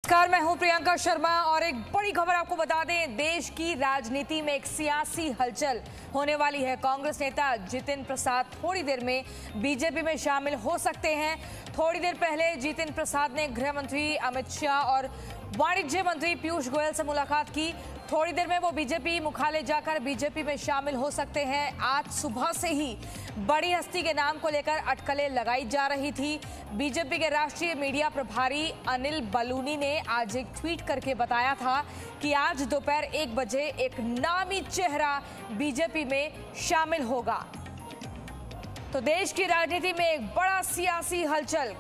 नमस्कार, मैं हूं प्रियंका शर्मा और एक बड़ी खबर आपको बता दें, देश की राजनीति में एक सियासी हलचल होने वाली है। कांग्रेस नेता जितिन प्रसाद थोड़ी देर में बीजेपी में शामिल हो सकते हैं। थोड़ी देर पहले जितिन प्रसाद ने गृह मंत्री अमित शाह और वाणिज्य मंत्री पीयूष गोयल से मुलाकात की। थोड़ी देर में वो बीजेपी मुख्यालय जाकर बीजेपी में शामिल हो सकते हैं। आज सुबह से ही बड़ी हस्ती के नाम को लेकर अटकलें लगाई जा रही थी। बीजेपी के राष्ट्रीय मीडिया प्रभारी अनिल बलूनी ने आज एक ट्वीट करके बताया था कि आज दोपहर 1 बजे एक नामी चेहरा बीजेपी में शामिल होगा। तो देश की राजनीति में एक बड़ा सियासी हलचल।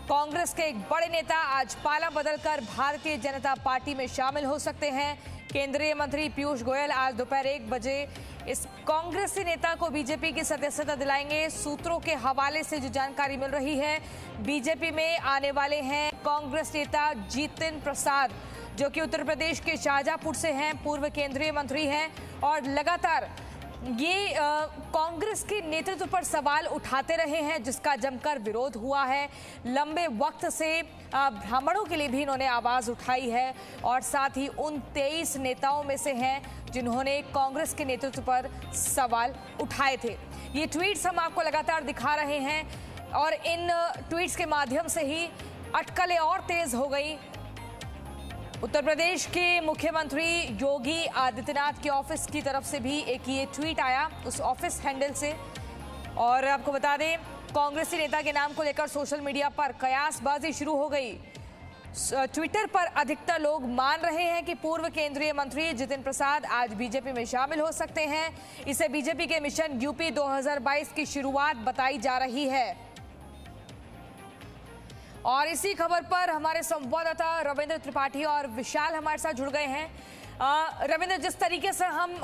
कांग्रेस के एक बड़े नेता आज पाला बदलकर भारतीय जनता पार्टी में शामिल हो सकते हैं। केंद्रीय मंत्री पीयूष गोयल आज दोपहर 1 बजे इस कांग्रेसी नेता को बीजेपी की सदस्यता दिलाएंगे। सूत्रों के हवाले से जो जानकारी मिल रही है, बीजेपी में आने वाले हैं कांग्रेस नेता जितिन प्रसाद, जो कि उत्तर प्रदेश के शाहजहांपुर से हैं, पूर्व केंद्रीय मंत्री हैं और लगातार ये कांग्रेस के नेतृत्व पर सवाल उठाते रहे हैं, जिसका जमकर विरोध हुआ है। लंबे वक्त से ब्राह्मणों के लिए भी इन्होंने आवाज उठाई है और साथ ही उन 23 नेताओं में से हैं जिन्होंने कांग्रेस के नेतृत्व पर सवाल उठाए थे। ये ट्वीट्स हम आपको लगातार दिखा रहे हैं और इन ट्वीट्स के माध्यम से ही अटकलें और तेज हो गई। उत्तर प्रदेश के मुख्यमंत्री योगी आदित्यनाथ के ऑफिस की तरफ से भी एक ये ट्वीट आया उस ऑफिस हैंडल से। और आपको बता दें, कांग्रेसी नेता के नाम को लेकर सोशल मीडिया पर कयासबाजी शुरू हो गई। ट्विटर पर अधिकतर लोग मान रहे हैं कि पूर्व केंद्रीय मंत्री जितिन प्रसाद आज बीजेपी में शामिल हो सकते हैं। इसे बीजेपी के मिशन यूपी 2022 की शुरुआत बताई जा रही है। और इसी खबर पर हमारे संवाददाता रविंद्र त्रिपाठी और विशाल हमारे साथ जुड़ गए हैं। रविंद्र, जिस तरीके से हम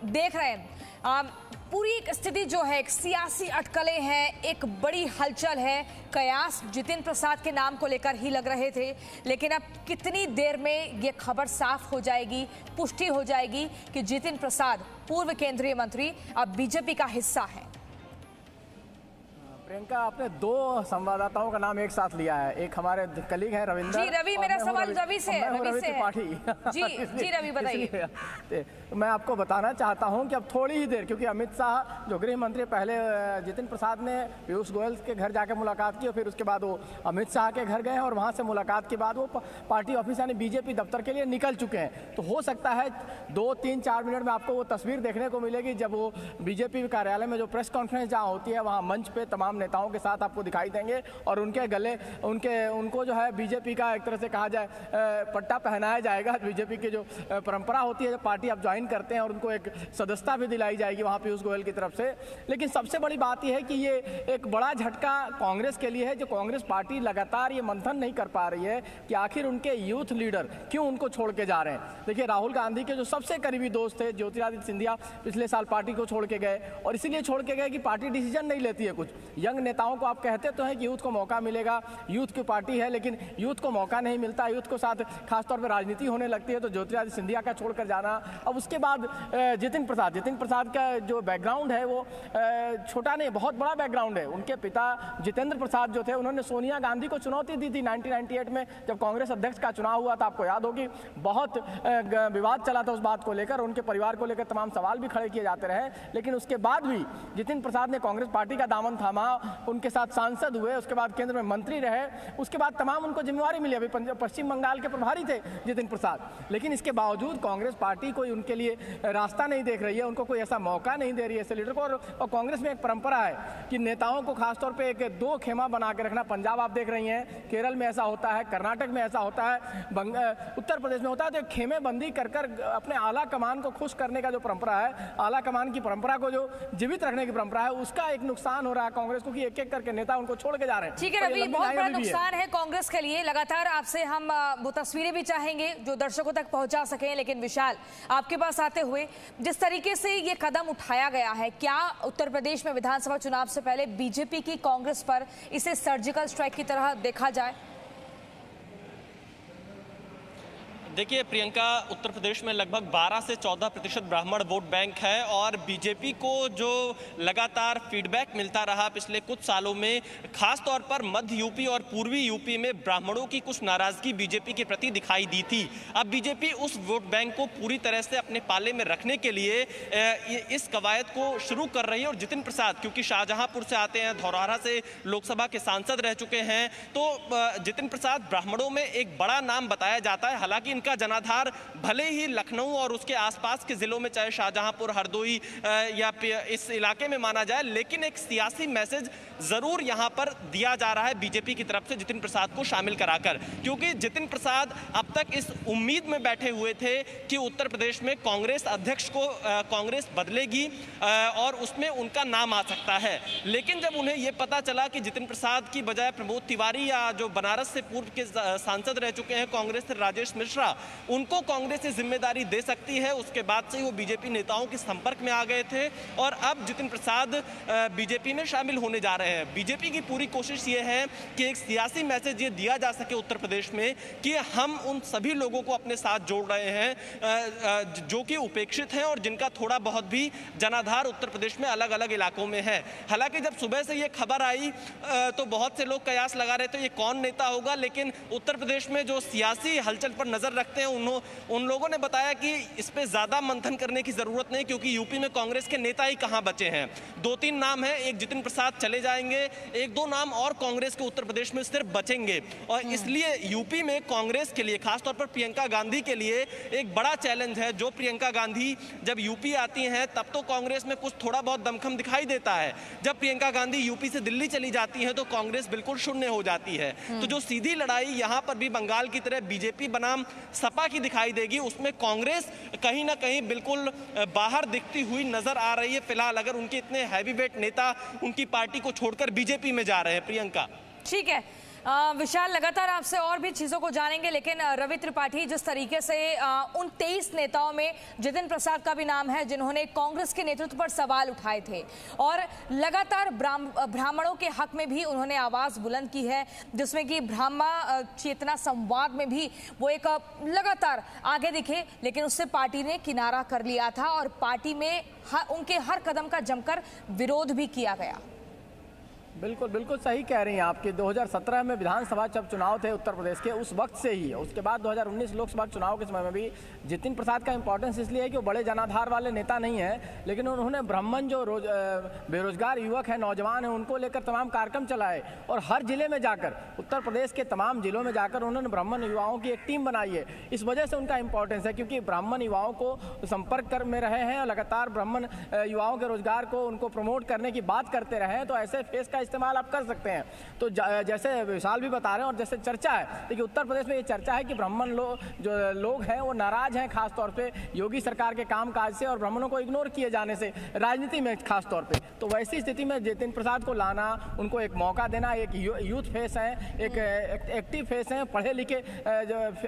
देख रहे हैं, पूरी एक स्थिति जो है, एक सियासी अटकलें हैं, एक बड़ी हलचल है। कयास जितिन प्रसाद के नाम को लेकर ही लग रहे थे, लेकिन अब कितनी देर में ये खबर साफ हो जाएगी, पुष्टि हो जाएगी कि जितिन प्रसाद पूर्व केंद्रीय मंत्री अब बीजेपी का हिस्सा है। प्रियंका, आपने 2 संवाददाताओं का नाम एक साथ लिया है। एक हमारे कलीग हैं रविंद्र जी। रवि, मेरा सवाल रवि से है। रवि त्रिपाठी जी रवि, बताइए। मैं आपको बताना चाहता हूं कि अब थोड़ी ही देर, क्योंकि अमित शाह जो गृह मंत्री, पहले जितिन प्रसाद ने पीयूष गोयल के घर जाकर मुलाकात की और फिर उसके बाद वो अमित शाह के घर गए और वहां से मुलाकात के बाद वो पार्टी ऑफिस यानी बीजेपी दफ्तर के लिए निकल चुके हैं। तो हो सकता है 2, 3, 4 मिनट में आपको वो तस्वीर देखने को मिलेगी जब वो बीजेपी कार्यालय में जो प्रेस कॉन्फ्रेंस जहाँ होती है, वहाँ मंच पे तमाम नेताओं के साथ आपको दिखाई देंगे और उनके गले उनको जो है बीजेपी का एक तरह से कहा जाए पट्टा पहनाया जाएगा। बीजेपी की जो परंपरा होती है, जब पार्टी आप ज्वाइन करते हैं, और उनको एक सदस्यता भी दिलाई जाएगी वहां पीयूष गोयल की तरफ से। लेकिन सबसे बड़ी बात यह है कि ये एक बड़ा झटका कांग्रेस के लिए है, जो कांग्रेस पार्टी लगातार ये मंथन नहीं कर पा रही है कि आखिर उनके यूथ लीडर क्यों उनको छोड़ के जा रहे हैं। देखिए, राहुल गांधी के जो सबसे करीबी दोस्त थे ज्योतिरादित्य सिंधिया, पिछले साल पार्टी को छोड़ के गए और इसीलिए छोड़ के गए कि पार्टी डिसीजन नहीं लेती है। कुछ यंग नेताओं को आप कहते तो हैं कि यूथ को मौका मिलेगा, यूथ की पार्टी है, लेकिन यूथ को मौका नहीं मिलता। यूथ को साथ खासतौर पर राजनीति होने लगती है, तो ज्योतिरादित्य सिंधिया का छोड़कर जाना। अब उसके बाद जितिन प्रसाद का जो बैकग्राउंड है वो छोटा नहीं, बहुत बड़ा बैकग्राउंड है। उनके पिता जितेंद्र प्रसाद जो थे, उन्होंने सोनिया गांधी को चुनौती दी थी 1998 में, जब कांग्रेस अध्यक्ष का चुनाव हुआ था। आपको याद होगी, बहुत विवाद चला था उस बात को लेकर, उनके परिवार को लेकर तमाम सवाल भी खड़े किए जाते रहे। लेकिन उसके बाद भी जितिन प्रसाद ने कांग्रेस पार्टी का दामन थामा, उनके साथ सांसद हुए, उसके बाद केंद्र में मंत्री रहे, उसके बाद तमाम उनको जिम्मेवारी मिली। अभी पश्चिम बंगाल के प्रभारी थे जितिन प्रसाद, लेकिन इसके बावजूद कांग्रेस पार्टी कोई उनके लिए रास्ता नहीं देख रही है, उनको कोई ऐसा मौका नहीं दे रही है ऐसे लीडर को। और कांग्रेस में एक परंपरा है कि नेताओं को खासतौर पर एक 2 खेमा बना के रखना। पंजाब आप देख रही हैं, केरल में ऐसा होता है, कर्नाटक में ऐसा होता है, उत्तर प्रदेश में होता है। तो खेमे बंदी कर अपने आला कमान को खुश करने का जो परंपरा है, आला कमान की परंपरा को जो जीवित रखने की परंपरा है, उसका एक नुकसान हो रहा है कांग्रेस को कि एक-एक करके नेता उनको छोड़ के जा रहे हैं। ठीक है रवि, बहुत बड़ा नुकसान है कांग्रेस के लिए। लगातार आपसे हम वो तस्वीरें भी चाहेंगे जो दर्शकों तक पहुंचा सकें। लेकिन विशाल, आपके पास आते हुए, जिस तरीके से ये कदम उठाया गया है, क्या उत्तर प्रदेश में विधानसभा चुनाव से पहले बीजेपी की कांग्रेस पर इसे सर्जिकल स्ट्राइक की तरह देखा जाए? देखिए प्रियंका, उत्तर प्रदेश में लगभग 12 से 14% ब्राह्मण वोट बैंक है और बीजेपी को जो लगातार फीडबैक मिलता रहा पिछले कुछ सालों में, खास तौर पर मध्य यूपी और पूर्वी यूपी में ब्राह्मणों की कुछ नाराजगी बीजेपी के प्रति दिखाई दी थी। अब बीजेपी उस वोट बैंक को पूरी तरह से अपने पाले में रखने के लिए इस कवायद को शुरू कर रही है। और जितिन प्रसाद क्योंकि शाहजहांपुर से आते हैं, धौरहरा से लोकसभा के सांसद रह चुके हैं, तो जितिन प्रसाद ब्राह्मणों में एक बड़ा नाम बताया जाता है। हालांकि इनका जनाधार भले ही लखनऊ और उसके आसपास के जिलों में, चाहे शाहजहांपुर, हरदोई या इस इलाके में माना जाए, लेकिन एक सियासी मैसेज जरूर यहां पर दिया जा रहा है बीजेपी की तरफ से जितिन प्रसाद को शामिल कराकर। क्योंकि जितिन प्रसाद अब तक इस उम्मीद में बैठे हुए थे कि उत्तर प्रदेश में कांग्रेस अध्यक्ष को कांग्रेस बदलेगी और उसमें उनका नाम आ सकता है। लेकिन जब उन्हें यह पता चला कि जितिन प्रसाद की बजाय प्रमोद तिवारी या जो बनारस से पूर्व के सांसद रह चुके हैं कांग्रेस से, राजेश मिश्रा, उनको कांग्रेस से जिम्मेदारी दे सकती है, उसके बाद से वो बीजेपी नेताओं के संपर्क में आ गए थे और अब जितिन प्रसाद बीजेपी में शामिल होने जा रहे हैं। बीजेपी की पूरी कोशिश ये है कि एक सियासी मैसेज ये दिया जा सके उत्तर प्रदेश में कि हम उन सभी लोगों को अपने साथ जोड़ रहे हैं जो कि उपेक्षित हैं और जिनका थोड़ा बहुत भी जनाधार उत्तर प्रदेश में अलग अलग इलाकों में है। हालांकि जब सुबह से ये खबर आई तो बहुत से लोग कयास लगा रहे थे ये कौन नेता होगा, लेकिन उत्तर प्रदेश में जो सियासी हलचल पर नजर रखते हैं उन लोगों ने बताया कि इस पे ज्यादा मंथन करने की जरूरत नहीं, क्योंकि यूपी में कांग्रेस के नेता ही कहां बचे हैं। 2-3 नाम है, एक जितिन प्रसाद चले जाएंगे, 1-2 नाम और कांग्रेस के उत्तर प्रदेश में सिर्फ बचेंगे और इसलिए यूपी में कांग्रेस के लिए, खासतौर पर प्रियंका गांधी के लिए एक बड़ा चैलेंज है। जो प्रियंका गांधी जब यूपी आती हैं तब तो कांग्रेस में कुछ थोड़ा बहुत दमखम दिखाई देता है, जब प्रियंका गांधी यूपी से दिल्ली चली जाती है तो कांग्रेस बिल्कुल शून्य हो जाती है। तो जो सीधी लड़ाई यहां पर भी बंगाल की तरह बीजेपी बनाम सपा की दिखाई देगी, उसमें कांग्रेस कहीं ना कहीं बिल्कुल बाहर दिखती हुई नजर आ रही है फिलहाल, अगर उनके इतने हैवीवेट नेता उनकी पार्टी को छोड़कर बीजेपी में जा रहे हैं। प्रियंका, ठीक है विशाल, लगातार आपसे और भी चीजों को जानेंगे, लेकिन रवि त्रिपाठी, जिस तरीके से उन 23 नेताओं में जितिन प्रसाद का भी नाम है जिन्होंने कांग्रेस के नेतृत्व पर सवाल उठाए थे और लगातार ब्राह्मणों के हक में भी उन्होंने आवाज बुलंद की है, जिसमें कि ब्राह्मा चेतना संवाद में भी वो एक लगातार आगे दिखे, लेकिन उससे पार्टी ने किनारा कर लिया था और पार्टी में उनके हर कदम का जमकर विरोध भी किया गया। बिल्कुल बिल्कुल सही कह रही हैं आप कि 2017 में विधानसभा जब चुनाव थे उत्तर प्रदेश के, उस वक्त से ही, उसके बाद 2019 लोकसभा चुनाव के समय में भी जितिन प्रसाद का इंपॉर्टेंस इसलिए है कि वो बड़े जनाधार वाले नेता नहीं हैं, लेकिन उन्होंने ब्राह्मण जो बेरोजगार युवक हैं, नौजवान हैं, उनको लेकर तमाम कार्यक्रम चलाए और हर जिले में जाकर, उत्तर प्रदेश के तमाम जिलों में जाकर उन्होंने ब्राह्मण युवाओं की एक टीम बनाई है। इस वजह से उनका इंपॉर्टेंस है क्योंकि ब्राह्मण युवाओं को संपर्क में रहे हैं और लगातार ब्राह्मण युवाओं के रोजगार को उनको प्रमोट करने की बात करते रहे हैं, तो ऐसे फेस का इस्तेमाल आप कर सकते हैं। तो जैसे विशाल भी बता रहे हैं और जैसे चर्चा है, देखिए उत्तर प्रदेश में ये चर्चा है कि ब्राह्मण जो लोग हैं वो नाराज हैं खास तौर पे योगी सरकार के कामकाज से और ब्राह्मणों को इग्नोर किए जाने से राजनीति में खास तौर पे। तो वैसी स्थिति में जितिन प्रसाद को लाना, उनको एक मौका देना, एक यूथ फेस है, एक एक्टिव फेस है, पढ़े लिखे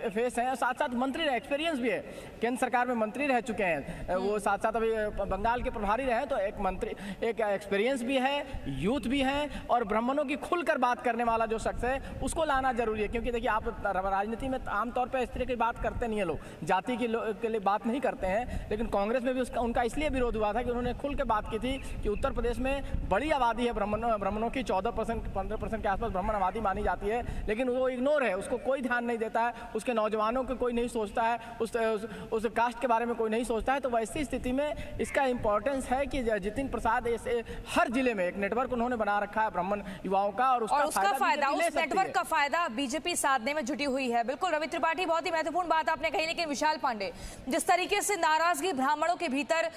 फेस हैं, साथ साथ मंत्री रहे, एक्सपीरियंस भी है, केंद्र सरकार में मंत्री रह चुके हैं वो, साथ साथ अभी बंगाल के प्रभारी रहे, तो एक मंत्री, एक एक्सपीरियंस भी है, यूथ भी है और ब्राह्मणों की खुलकर बात करने वाला जो शख्स है उसको लाना जरूरी है। क्योंकि देखिए आप राजनीति में आमतौर पर इस तरह की बात करते नहीं है, लोग जाति के लिए बात नहीं करते हैं, लेकिन कांग्रेस में भी उनका इसलिए विरोध हुआ था कि उन्होंने खुल के बात की थी कि उत्तर प्रदेश में बड़ी आबादी है ब्राह्मणों की, 14% 15% के आसपास ब्राह्मण आबादी मानी जाती है, लेकिन वो इग्नोर है, उसको कोई ध्यान नहीं देता है, उसके नौजवानों को कोई नहीं सोचता है, उस कास्ट के बारे में कोई नहीं सोचता है। तो वैसी स्थिति में इसका इंपॉर्टेंस है कि जितिन प्रसाद हर जिले में एक नेटवर्क उन्होंने बना रखा है ब्राह्मण युवाओं का और उसका फायदा, उस नेटवर्क का फायदा बीजेपी साधने में जुटी हुई है। बिल्कुल रवि त्रिपाठी, बहुत ही महत्वपूर्ण बात आपने कही, लेकिन विशाल पांडे, जिस तरीके से नाराजगी ब्राह्मणों के भीतर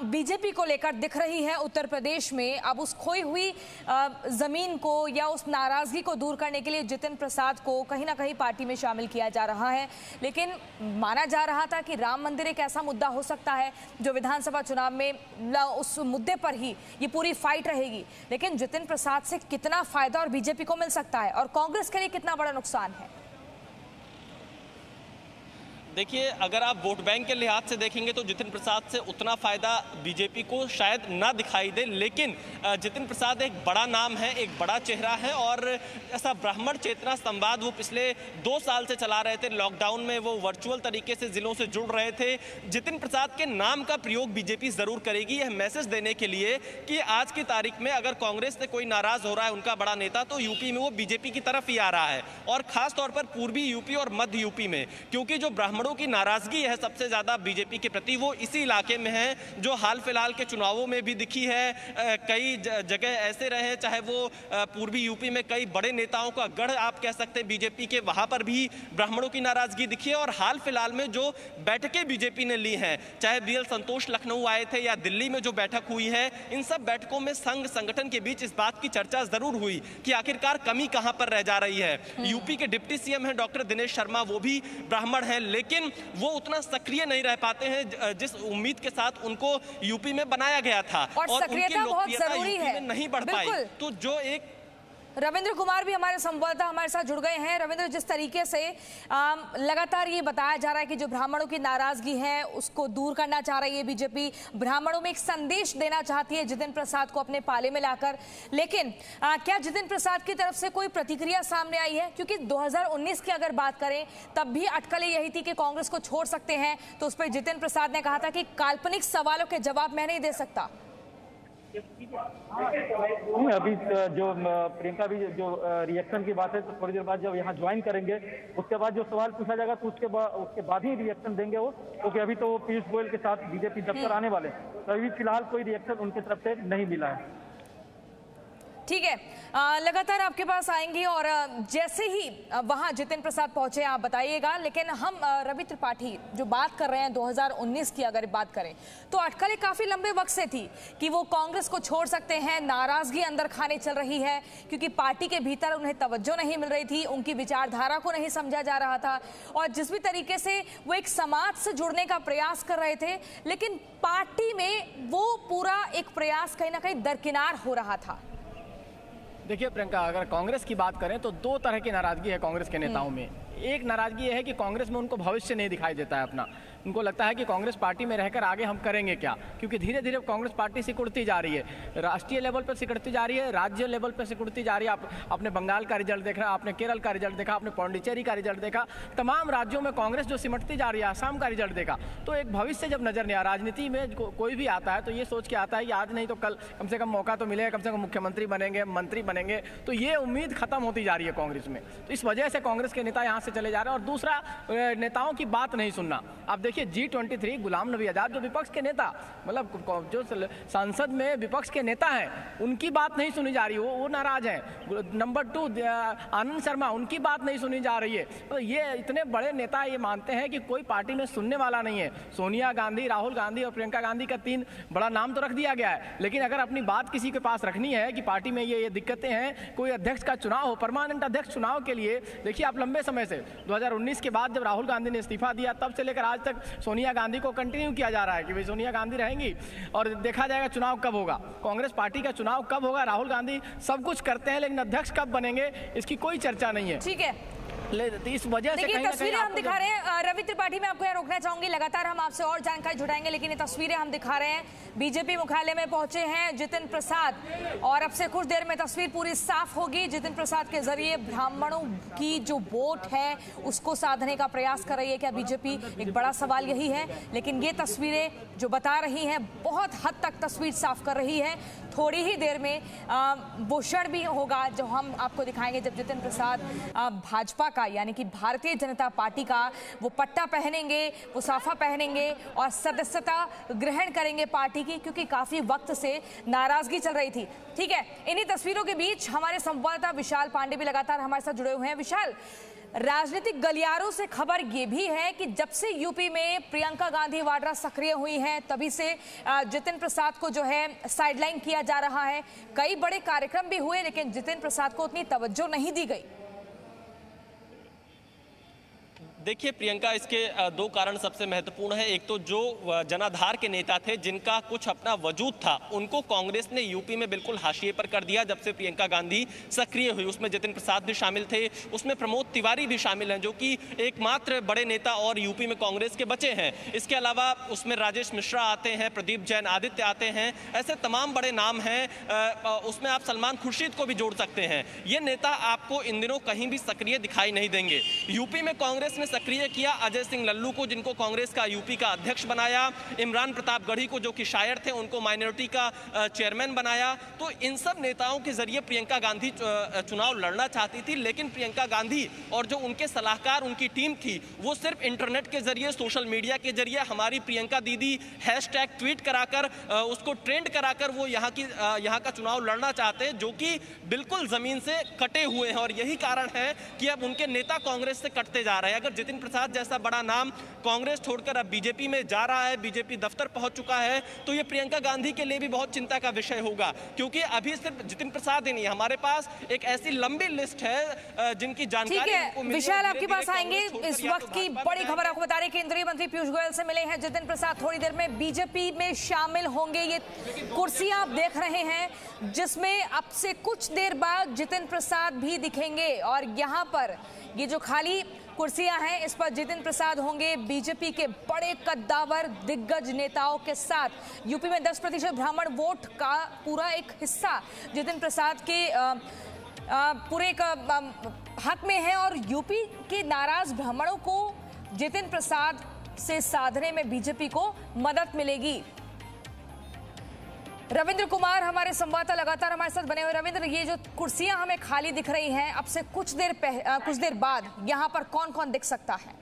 बीजेपी को लेकर दिख रही है उत्तर प्रदेश में, अब उस खोई हुई जमीन को या उस नाराजगी को दूर करने के लिए जितिन प्रसाद को कहीं ना कहीं पार्टी में शामिल किया जा रहा है। लेकिन माना जा रहा था कि राम मंदिर एक ऐसा मुद्दा हो सकता है जो विधानसभा चुनाव में उस मुद्दे पर ही ये पूरी फाइट रहेगी, लेकिन जितिन प्रसाद से कितना फायदा और बीजेपी को मिल सकता है और कांग्रेस के लिए कितना बड़ा नुकसान है? देखिए, अगर आप वोट बैंक के लिहाज से देखेंगे तो जितिन प्रसाद से उतना फायदा बीजेपी को शायद ना दिखाई दे, लेकिन जितिन प्रसाद एक बड़ा नाम है, एक बड़ा चेहरा है और ऐसा ब्राह्मण चेतना संवाद वो पिछले 2 साल से चला रहे थे। लॉकडाउन में वो वर्चुअल तरीके से जिलों से जुड़ रहे थे। जितिन प्रसाद के नाम का प्रयोग बीजेपी जरूर करेगी, यह मैसेज देने के लिए कि आज की तारीख में अगर कांग्रेस से कोई नाराज हो रहा है उनका बड़ा नेता, तो यूपी में वो बीजेपी की तरफ ही आ रहा है, और खास तौर पर पूर्वी यूपी और मध्य यूपी में, क्योंकि जो ब्राह्मणों की नाराजगी है सबसे ज्यादा बीजेपी के प्रति वो इसी इलाके में है, जो हाल फिलहाल के चुनावों में भी दिखी है। कई जगह ऐसे रहे, चाहे वो पूर्वी यूपी में कई बड़े नेताओं का गढ़ आप कह सकते हैं बीजेपी के, वहां पर भी ब्राह्मणों की नाराजगी दिखी है। और हाल फिलहाल में जो बैठकें बीजेपी ने ली हैं, चाहे बीएल संतोष लखनऊ आए थे या दिल्ली में जो बैठक हुई है, इन सब बैठकों में संघ संगठन के बीच इस बात की चर्चा जरूर हुई कि आखिरकार कमी कहां पर रह जा रही है। यूपी के डिप्टी सीएम हैं डॉक्टर दिनेश शर्मा, वो भी ब्राह्मण हैं, लेकिन वो उतना सक्रिय नहीं रह पाते हैं जिस उम्मीद के साथ उनको यूपी में बनाया गया था, और सक्रियता बहुत जरूरी है, नहीं बढ़ पाई। तो जो एक रविंद्र कुमार भी हमारे संवाददाता हमारे साथ जुड़ गए हैं। रविंद्र, जिस तरीके से लगातार ये बताया जा रहा है कि जो ब्राह्मणों की नाराजगी है उसको दूर करना चाह रही है बीजेपी, ब्राह्मणों में एक संदेश देना चाहती है जितिन प्रसाद को अपने पाले में लाकर, लेकिन क्या जितिन प्रसाद की तरफ से कोई प्रतिक्रिया सामने आई है? क्योंकि 2019 की अगर बात करें तब भी अटकलें यही थी कि कांग्रेस को छोड़ सकते हैं, तो उस पर जितिन प्रसाद ने कहा था कि काल्पनिक सवालों के जवाब मैं नहीं दे सकता। अभी जो प्रियंका भी जो रिएक्शन की बात है, तो थोड़ी देर बाद जब यहाँ ज्वाइन करेंगे उसके बाद जो सवाल पूछा जाएगा तो उसके बाद ही रिएक्शन देंगे वो, क्योंकि अभी तो पीयूष गोयल के साथ बीजेपी दफ्तर आने वाले, तो अभी फिलहाल कोई रिएक्शन उनकी तरफ से नहीं मिला है। ठीक है, लगातार आपके पास आएंगी और जैसे ही वहां जितिन प्रसाद पहुंचे आप बताइएगा। लेकिन हम रवि त्रिपाठी जो बात कर रहे हैं 2019 की अगर बात करें तो अटकलें काफी लंबे वक्त से थी कि वो कांग्रेस को छोड़ सकते हैं, नाराजगी अंदर खाने चल रही है क्योंकि पार्टी के भीतर उन्हें तवज्जो नहीं मिल रही थी, उनकी विचारधारा को नहीं समझा जा रहा था, और जिस भी तरीके से वो एक समाज से जुड़ने का प्रयास कर रहे थे, लेकिन पार्टी में वो पूरा एक प्रयास कहीं ना कहीं दरकिनार हो रहा था। देखिए प्रियंका, अगर कांग्रेस की बात करें तो 2 तरह की नाराजगी है कांग्रेस के नेताओं में। एक नाराजगी यह है कि कांग्रेस में उनको भविष्य नहीं दिखाई देता है अपना, उनको लगता है कि कांग्रेस पार्टी में रहकर आगे हम करेंगे क्या, क्योंकि धीरे धीरे कांग्रेस पार्टी सिकुड़ती जा रही है, राष्ट्रीय लेवल पर सिकुड़ती जा रही है, राज्य लेवल पर सिकुड़ती जा रही है। आप आपने बंगाल का रिजल्ट देखा, आपने केरल का रिजल्ट देखा, आपने पौंडीचेरी का रिजल्ट देखा, तमाम राज्यों में कांग्रेस जो सिमटती जा रही है, आसाम का रिजल्ट देखा। तो एक भविष्य जब नजर नहीं आ, राजनीति में कोई भी आता है तो ये सोच के आता है कि आज नहीं तो कल कम से कम मौका तो मिलेगा, कम से कम मुख्यमंत्री बनेंगे, मंत्री बनेंगे, तो ये उम्मीद खत्म होती जा रही है कांग्रेस में। तो इस वजह से कांग्रेस के नेता यहाँ से चले जा रहे हैं। और दूसरा, नेताओं की बात नहीं सुनना। आप देखिए G23 गुलाम नबी आजाद जो विपक्ष के नेता, मतलब जो संसद में विपक्ष के नेता हैं, उनकी बात नहीं सुनी जा रही, वो नाराज हैं। नंबर 2 आनंद शर्मा, उनकी बात नहीं सुनी जा रही है। तो ये इतने बड़े नेता ये मानते हैं कि कोई पार्टी में सुनने वाला नहीं है। सोनिया गांधी, राहुल गांधी और प्रियंका गांधी का 3 बड़ा नाम तो रख दिया गया है, लेकिन अगर अपनी बात किसी के पास रखनी है कि पार्टी में ये दिक्कतें हैं, कोई अध्यक्ष का चुनाव हो, परमानेंट अध्यक्ष चुनाव के लिए देखिए आप लंबे समय से 2019 के बाद जब राहुल गांधी ने इस्तीफा दिया तब से लेकर आज तक सोनिया गांधी को कंटिन्यू किया जा रहा है कि भाई सोनिया गांधी रहेंगी और देखा जाएगा चुनाव कब होगा, कांग्रेस पार्टी का चुनाव कब होगा। राहुल गांधी सब कुछ करते हैं लेकिन अध्यक्ष कब बनेंगे इसकी कोई चर्चा नहीं है। ठीक है, इस वजह से देखिए तस्वीरें हम दिखा रहे हैं। रवि त्रिपाठी, मैं आपको यहाँ रोकना चाहूंगी, लगातार हम आपसे और जानकारी जुटाएंगे, लेकिन ये तस्वीरें हम दिखा रहे हैं, बीजेपी मुख्यालय में पहुंचे हैं जितिन प्रसाद, और अब से कुछ देर में तस्वीर पूरी साफ होगी। जितिन प्रसाद के जरिए ब्राह्मणों की जो वोट है उसको साधने का प्रयास कर रही है क्या बीजेपी, एक बड़ा सवाल यही है। लेकिन ये तस्वीरें जो बता रही हैं बहुत हद तक तस्वीर साफ कर रही है। थोड़ी ही देर में वो क्षण भी होगा जो हम आपको दिखाएंगे जब जितिन प्रसाद भाजपा का यानी कि भारतीय जनता पार्टी का वो पट्टा पहनेंगे, वो साफा पहनेंगे और सदस्यता ग्रहण करेंगे पार्टी की, क्योंकि काफी वक्त से नाराजगी चल रही थी। ठीक है, इन्हीं तस्वीरों के बीच हमारे संवाददाता विशाल पांडे भी लगातार हमारे साथ जुड़े हुए हैं। विशाल, राजनीतिक गलियारों से खबर ये भी है कि जब से यूपी में प्रियंका गांधी वाड्रा सक्रिय हुई हैं तभी से जितिन प्रसाद को जो है साइडलाइन किया जा रहा है। कई बड़े कार्यक्रम भी हुए लेकिन जितिन प्रसाद को उतनी तवज्जो नहीं दी गई। देखिए प्रियंका, इसके दो कारण सबसे महत्वपूर्ण है। एक तो जो जनाधार के नेता थे जिनका कुछ अपना वजूद था, उनको कांग्रेस ने यूपी में बिल्कुल हाशिए पर कर दिया जब से प्रियंका गांधी सक्रिय हुई। उसमें जितिन प्रसाद भी शामिल थे, उसमें प्रमोद तिवारी भी शामिल हैं जो कि एकमात्र बड़े नेता और यूपी में कांग्रेस के बचे हैं। इसके अलावा उसमें राजेश मिश्रा आते हैं, प्रदीप जैन आदित्य आते हैं, ऐसे तमाम बड़े नाम हैं। उसमें आप सलमान खुर्शीद को भी जोड़ सकते हैं। ये नेता आपको इन दिनों कहीं भी सक्रिय दिखाई नहीं देंगे। यूपी में कांग्रेस ने सक्रिय किया अजय सिंह लल्लू को, जिनको कांग्रेस का यूपी का अध्यक्ष बनाया, इमरान प्रताप गढ़ी को जो कि शायर थे उनको माइनॉरिटी का चेयरमैन बनाया। तो इन सब नेताओं के जरिए प्रियंका गांधी चुनाव लड़ना चाहती थी, लेकिन प्रियंका गांधी और जो उनके सलाहकार, उनकी टीम थी, वो सिर्फ इंटरनेट के जरिए, सोशल मीडिया के जरिए हमारी प्रियंका दीदी हैशटैग ट्वीट कराकर उसको ट्रेंड कराकर वो यहाँ का चुनाव लड़ना चाहते हैं, जो कि बिल्कुल जमीन से कटे हुए हैं। और यही कारण है कि अब उनके नेता कांग्रेस से कटते जा रहे हैं। अगर जितिन प्रसाद जैसा बड़ा नाम कांग्रेस छोड़कर अब बीजेपी में जा रहा है, बीजेपी दफ्तर पहुंच चुका है, तो ये प्रियंका गांधी के लिए भी बहुत चिंता का विषय होगा, क्योंकि अभी सिर्फ जितिन प्रसाद ही नहीं, हमारे पास एक ऐसी लंबी लिस्ट है जिनकी जानकारी। विशाल, आपके पास आएंगे। इस वक्त की बड़ी खबर आपको बता रहे, केंद्रीय मंत्री पीयूष गोयल से मिले हैं जितिन प्रसाद, थोड़ी देर में बीजेपी में शामिल होंगे। ये कुर्सियां आप देख रहे हैं जिसमें अब से कुछ देर बाद जितिन प्रसाद भी दिखेंगे, और यहाँ पर ये जो खाली कुर्सियां हैं इस पर जितिन प्रसाद होंगे बीजेपी के बड़े कद्दावर दिग्गज नेताओं के साथ। यूपी में 10% ब्राह्मण वोट का पूरा एक हिस्सा जितिन प्रसाद के पूरे हक में है, और यूपी के नाराज ब्राह्मणों को जितिन प्रसाद से साधने में बीजेपी को मदद मिलेगी। रविंद्र कुमार हमारे संवाददाता लगातार हमारे साथ बने हुए। रविंद्र, ये जो कुर्सियां हमें खाली दिख रही हैं, अब से कुछ देर बाद यहाँ पर कौन कौन दिख सकता है?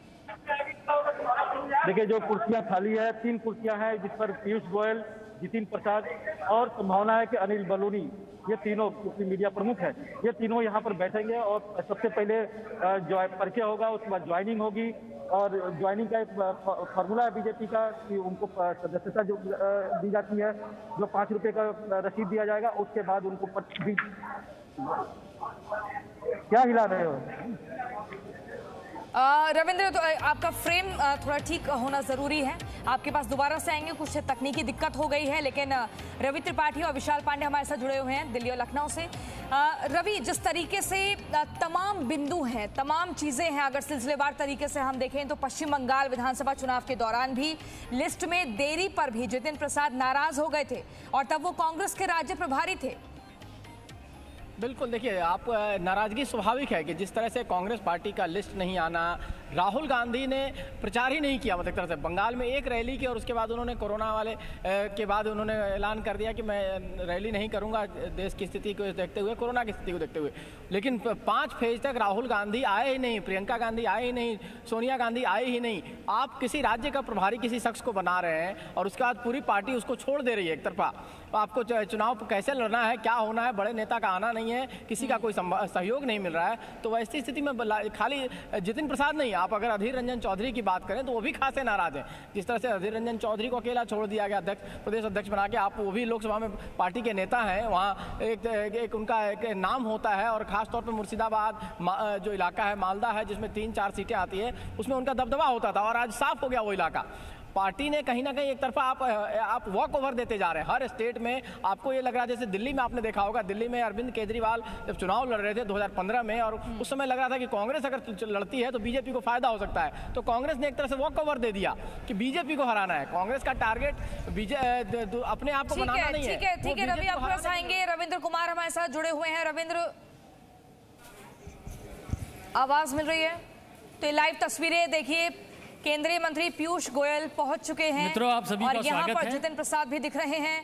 देखिए, जो कुर्सियां खाली है, 3 कुर्सियां हैं जिस पर पीयूष गोयल, जितिन प्रसाद और संभावना है कि अनिल बलूनी, ये तीनों क्योंकि मीडिया प्रमुख है, ये तीनों यहाँ पर बैठेंगे। और सबसे पहले जो परिचय होगा, उसके बाद ज्वाइनिंग होगी, और ज्वाइनिंग का एक फार्मूला है बीजेपी का कि उनको सदस्यता जो दी जाती है, जो 5 रुपए का रसीद दिया जाएगा, उसके बाद उनको क्या हिला रहे हो? रविंद्र, तो आपका फ्रेम थोड़ा ठीक होना जरूरी है। आपके पास दोबारा से आएंगे, कुछ तकनीकी दिक्कत हो गई है, लेकिन रवि त्रिपाठी और विशाल पांडे हमारे साथ जुड़े हुए हैं दिल्ली और लखनऊ से। रवि, जिस तरीके से तमाम बिंदु हैं, तमाम चीजें हैं, अगर सिलसिलेवार तरीके से हम देखें तो पश्चिम बंगाल विधानसभा चुनाव के दौरान भी लिस्ट में देरी पर भी जितिन प्रसाद नाराज हो गए थे, और तब वो कांग्रेस के राज्य प्रभारी थे। बिल्कुल, देखिए, आप नाराजगी स्वाभाविक है कि जिस तरह से कांग्रेस पार्टी का लिस्ट नहीं आना, राहुल गांधी ने प्रचार ही नहीं किया, मतलब एक तरह से बंगाल में एक रैली की और उसके बाद उन्होंने कोरोना वाले के बाद उन्होंने ऐलान कर दिया कि मैं रैली नहीं करूंगा देश की स्थिति को देखते हुए, कोरोना की स्थिति को देखते हुए। लेकिन 5 फेज तक राहुल गांधी आए ही नहीं, प्रियंका गांधी आए ही नहीं, सोनिया गांधी आए ही नहीं। आप किसी राज्य का प्रभारी किसी शख्स को बना रहे हैं और उसके बाद पूरी पार्टी उसको छोड़ दे रही है एक तरफा। आपको चुनाव कैसे लड़ना है, क्या होना है, बड़े नेता का आना नहीं है, किसी का कोई सहयोग नहीं मिल रहा है, तो वैसी स्थिति में खाली जितिन प्रसाद नहीं, आप अगर अधीर रंजन चौधरी की बात करें तो वो भी खासे नाराज हैं। जिस तरह से अधीर रंजन चौधरी को अकेला छोड़ दिया गया प्रदेश अध्यक्ष बना के, आप वो भी लोकसभा में पार्टी के नेता हैं, वहाँ एक उनका एक नाम होता है, और खासतौर पर मुर्शिदाबाद जो इलाका है, मालदा है, जिसमें 3-4 सीटें आती है, उसमें उनका दबदबा होता था, और आज साफ हो गया वो इलाका। पार्टी ने कहीं ना कहीं एक तरफा आप वॉक ओवर देते जा रहे हैं हर स्टेट में। आपको ये लग रहा है, जैसे दिल्ली में आपने देखा होगा, दिल्ली में अरविंद केजरीवाल जब चुनाव लड़ रहे थे 2015 में, और उस समय लग रहा था कि कांग्रेस अगर लड़ती है तो बीजेपी को फायदा हो सकता है, तो कांग्रेस ने एक तरह से वॉक ओवर दे दिया कि बीजेपी को हराना है। कांग्रेस का टारगेट अपने आप को बनाना नहीं है। ठीक है रवि, आपके पास आएंगे। रविंद्र कुमार हमारे साथ जुड़े हुए हैं। रविंद्र, आवाज मिल रही है? तो लाइव तस्वीरें देखिए, केंद्रीय मंत्री पीयूष गोयल पहुंच चुके हैं मित्रों, आप सभी और का यहाँ स्वागत पर है। जितिन प्रसाद भी दिख रहे हैं।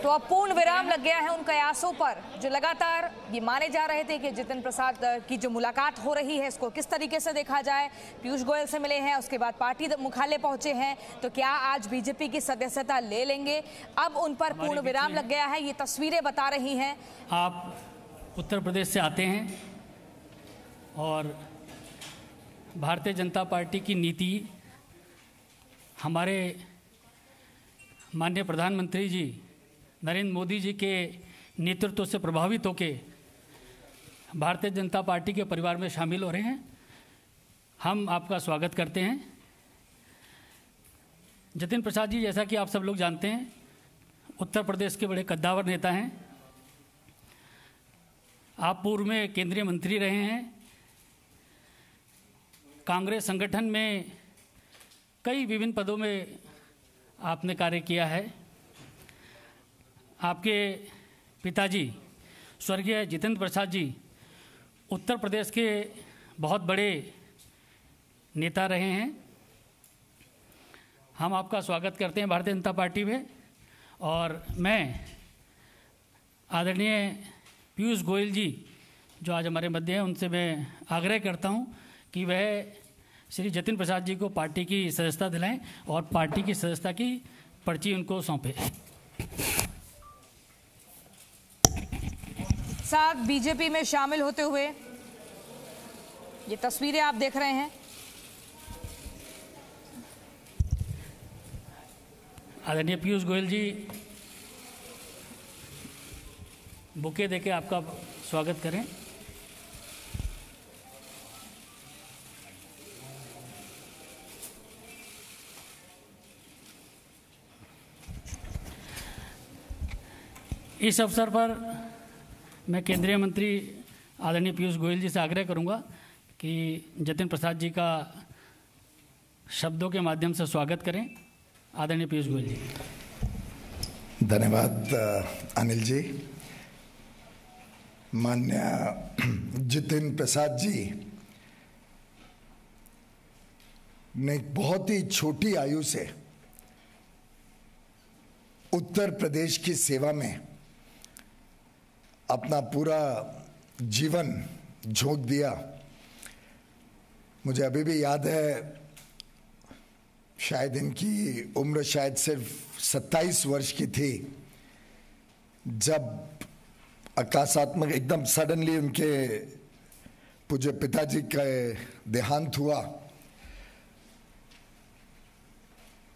तो अब पूर्ण विराम लग गया है उन कयासों पर, जो लगातार ये माने जा रहे थे कि जितिन प्रसाद की जो मुलाकात हो रही है इसको किस तरीके से देखा जाए। पीयूष गोयल से मिले हैं, उसके बाद पार्टी मुख्यालय पहुंचे हैं, तो क्या आज बीजेपी की सदस्यता ले लेंगे? अब उन पर पूर्ण विराम लग गया है, ये तस्वीरें बता रही हैं। आप उत्तर प्रदेश से आते हैं और भारतीय जनता पार्टी की नीति हमारे माननीय प्रधानमंत्री जी नरेंद्र मोदी जी के नेतृत्व से प्रभावित होकर भारतीय जनता पार्टी के परिवार में शामिल हो रहे हैं। हम आपका स्वागत करते हैं। जतिन प्रसाद जी, जैसा कि आप सब लोग जानते हैं, उत्तर प्रदेश के बड़े कद्दावर नेता हैं। आप पूर्व में केंद्रीय मंत्री रहे हैं। कांग्रेस संगठन में कई विभिन्न पदों में आपने कार्य किया है। आपके पिताजी स्वर्गीय जितेंद्र प्रसाद जी उत्तर प्रदेश के बहुत बड़े नेता रहे हैं। हम आपका स्वागत करते हैं भारतीय जनता पार्टी में। और मैं आदरणीय पीयूष गोयल जी जो आज हमारे मध्य हैं, उनसे मैं आग्रह करता हूं कि वह श्री जतिन प्रसाद जी को पार्टी की सदस्यता दिलाएं और पार्टी की सदस्यता की पर्ची उनको सौंपें। साथ बीजेपी में शामिल होते हुए ये तस्वीरें आप देख रहे हैं। आदरणीय पीयूष गोयल जी बुके देके आपका स्वागत करें। इस अवसर पर मैं केंद्रीय मंत्री आदरणीय पीयूष गोयल जी से आग्रह करूंगा कि जतिन प्रसाद जी का शब्दों के माध्यम से स्वागत करें। आदरणीय पीयूष गोयल जी। धन्यवाद अनिल जी। माननीय जतिन प्रसाद जी ने एक बहुत ही छोटी आयु से उत्तर प्रदेश की सेवा में अपना पूरा जीवन झोंक दिया। मुझे अभी भी याद है, शायद इनकी उम्र शायद सिर्फ 27 वर्ष की थी जब आकाशात्मक एकदम सडनली उनके पूज्य पिताजी का देहांत हुआ।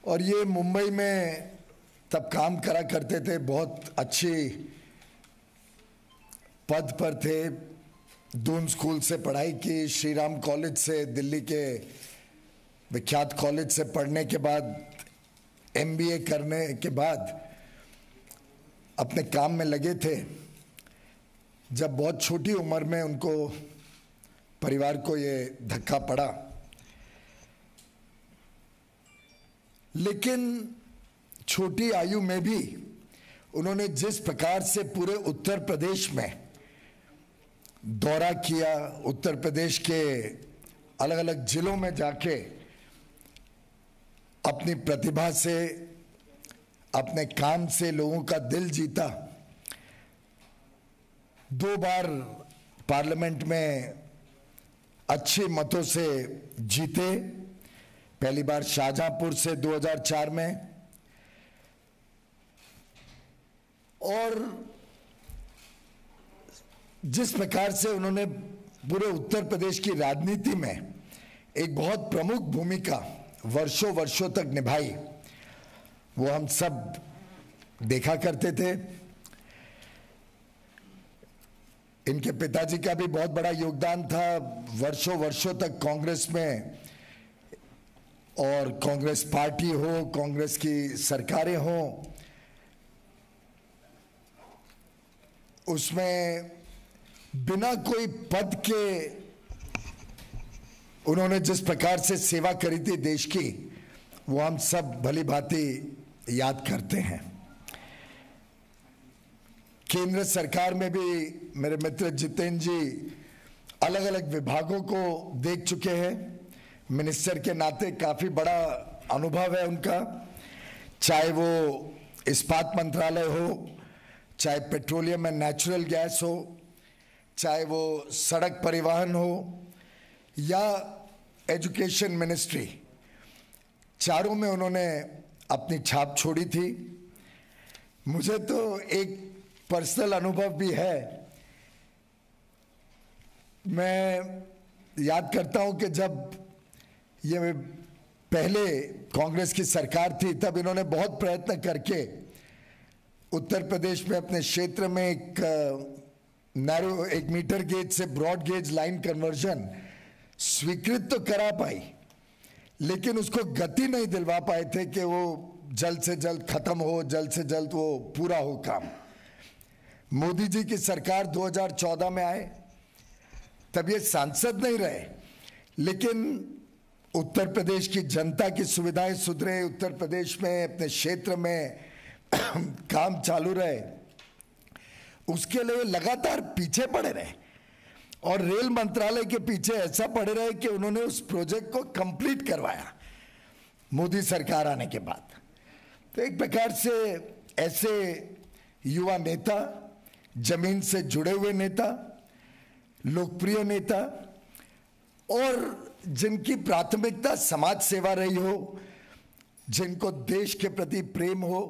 और ये मुंबई में तब काम करा करते थे, बहुत अच्छी पद पर थे। दून स्कूल से पढ़ाई की, श्री राम कॉलेज से, दिल्ली के विख्यात कॉलेज से पढ़ने के बाद MBA करने के बाद अपने काम में लगे थे। जब बहुत छोटी उम्र में उनको परिवार को ये धक्का पड़ा, लेकिन छोटी आयु में भी उन्होंने जिस प्रकार से पूरे उत्तर प्रदेश में दौरा किया, उत्तर प्रदेश के अलग अलग जिलों में जाके अपनी प्रतिभा से, अपने काम से लोगों का दिल जीता। 2 बार पार्लियामेंट में अच्छे मतों से जीते। पहली बार शाहजहांपुर से 2004 में, और जिस प्रकार से उन्होंने पूरे उत्तर प्रदेश की राजनीति में एक बहुत प्रमुख भूमिका वर्षों वर्षों तक निभाई, वो हम सब देखा करते थे। इनके पिताजी का भी बहुत बड़ा योगदान था वर्षों वर्षों तक कांग्रेस में, और कांग्रेस पार्टी हो, कांग्रेस की सरकारें हो, उसमें बिना कोई पद के उन्होंने जिस प्रकार से सेवा करी थी देश की, वो हम सब भली भांति याद करते हैं। केंद्र सरकार में भी मेरे मित्र जितेंद्र जी अलग अलग विभागों को देख चुके हैं। मिनिस्टर के नाते काफी बड़ा अनुभव है उनका, चाहे वो इस्पात मंत्रालय हो, चाहे पेट्रोलियम एंड नेचुरल गैस हो, चाहे वो सड़क परिवहन हो या एजुकेशन मिनिस्ट्री, चारों में उन्होंने अपनी छाप छोड़ी थी। मुझे तो एक पर्सनल अनुभव भी है। मैं याद करता हूं कि जब ये पहले कांग्रेस की सरकार थी, तब इन्होंने बहुत प्रयत्न करके उत्तर प्रदेश में अपने क्षेत्र में एक नैरो 1 मीटर गेज से ब्रॉड गेज लाइन कन्वर्जन स्वीकृत तो करा पाई, लेकिन उसको गति नहीं दिलवा पाए थे कि वो जल्द से जल्द खत्म हो, जल्द से जल्द वो पूरा हो काम। मोदी जी की सरकार 2014 में आए, तब ये सांसद नहीं रहे, लेकिन उत्तर प्रदेश की जनता की सुविधाएं सुधरे, उत्तर प्रदेश में अपने क्षेत्र में काम चालू रहे, उसके लिए लगातार पीछे पड़े रहे और रेल मंत्रालय के पीछे ऐसा पड़े रहे कि उन्होंने उस प्रोजेक्ट को कंप्लीट करवाया मोदी सरकार आने के बाद। तो एक प्रकार से ऐसे युवा नेता, जमीन से जुड़े हुए नेता, लोकप्रिय नेता और जिनकी प्राथमिकता समाज सेवा रही हो, जिनको देश के प्रति प्रेम हो,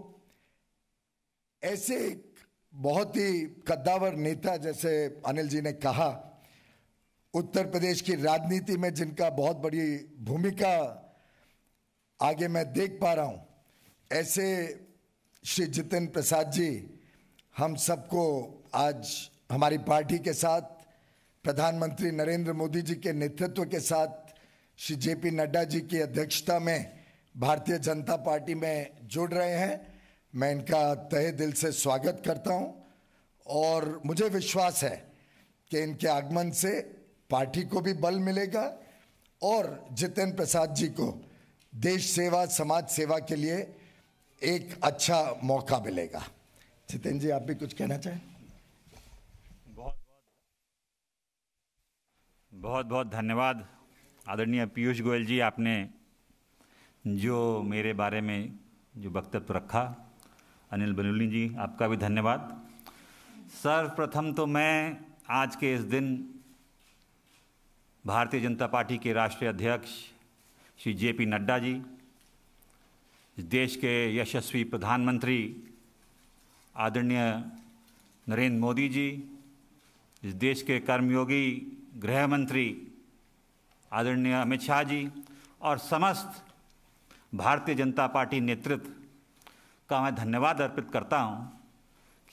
ऐसे एक बहुत ही कद्दावर नेता, जैसे अनिल जी ने कहा, उत्तर प्रदेश की राजनीति में जिनका बहुत बड़ी भूमिका आगे मैं देख पा रहा हूं, ऐसे श्री जितेंद्र प्रसाद जी हम सबको आज हमारी पार्टी के साथ, प्रधानमंत्री नरेंद्र मोदी जी के नेतृत्व के साथ, श्री जेपी नड्डा जी की अध्यक्षता में भारतीय जनता पार्टी में जुड़ रहे हैं। मैं इनका तहे दिल से स्वागत करता हूं और मुझे विश्वास है कि इनके आगमन से पार्टी को भी बल मिलेगा और जितेंद्र प्रसाद जी को देश सेवा, समाज सेवा के लिए एक अच्छा मौका मिलेगा। जितेंद्र जी, आप भी कुछ कहना चाहें? बहुत बहुत धन्यवाद आदरणीय पीयूष गोयल जी, आपने जो मेरे बारे में जो वक्तव्य रखा। अनिल बलूनी जी, आपका भी धन्यवाद। सर्वप्रथम तो मैं आज के इस दिन भारतीय जनता पार्टी के राष्ट्रीय अध्यक्ष श्री जेपी नड्डा जी, इस देश के यशस्वी प्रधानमंत्री आदरणीय नरेंद्र मोदी जी, इस देश के कर्मयोगी गृह मंत्री आदरणीय अमित शाह जी और समस्त भारतीय जनता पार्टी नेतृत्व का मैं धन्यवाद अर्पित करता हूं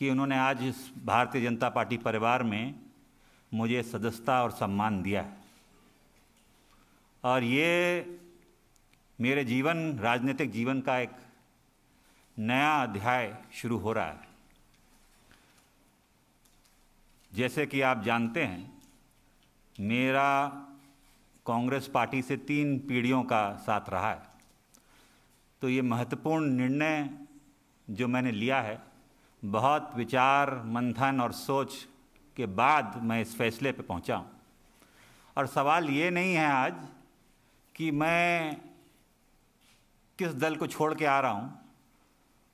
कि उन्होंने आज इस भारतीय जनता पार्टी परिवार में मुझे सदस्यता और सम्मान दिया है। और ये मेरे राजनीतिक जीवन का एक नया अध्याय शुरू हो रहा है। जैसे कि आप जानते हैं, मेरा कांग्रेस पार्टी से 3 पीढ़ियों का साथ रहा है। तो ये महत्वपूर्ण निर्णय जो मैंने लिया है, बहुत विचार मंथन और सोच के बाद मैं इस फैसले पे पहुंचा हूं। और सवाल ये नहीं है आज कि मैं किस दल को छोड़ के आ रहा हूं,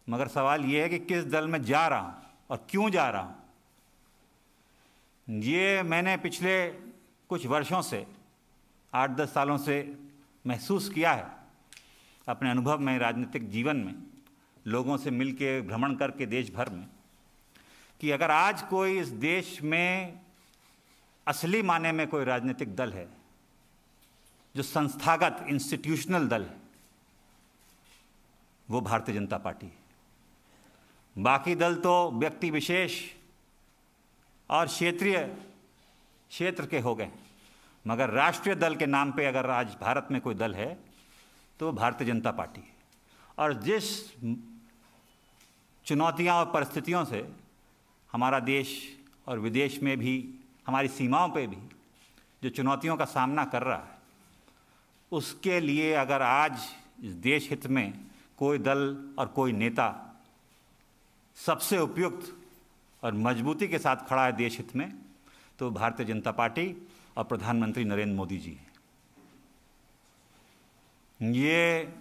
मगर सवाल ये है कि किस दल में जा रहा हूं और क्यों जा रहा हूं। ये मैंने पिछले कुछ वर्षों से, 8-10 सालों से महसूस किया है अपने अनुभव में, राजनीतिक जीवन में, लोगों से मिलके भ्रमण करके देश भर में, कि अगर आज कोई इस देश में असली माने में कोई राजनीतिक दल है जो संस्थागत इंस्टीट्यूशनल दल है, वो भारतीय जनता पार्टी है। बाकी दल तो व्यक्ति विशेष और क्षेत्र के हो गए, मगर राष्ट्रीय दल के नाम पे अगर आज भारत में कोई दल है तो भारतीय जनता पार्टी है। और जिस चुनौतियां और परिस्थितियों से हमारा देश और विदेश में भी, हमारी सीमाओं पे भी जो चुनौतियों का सामना कर रहा है, उसके लिए अगर आज इस देश हित में कोई दल और कोई नेता सबसे उपयुक्त और मजबूती के साथ खड़ा है देश हित में, तो भारतीय जनता पार्टी और प्रधानमंत्री नरेंद्र मोदी जी हैं। ये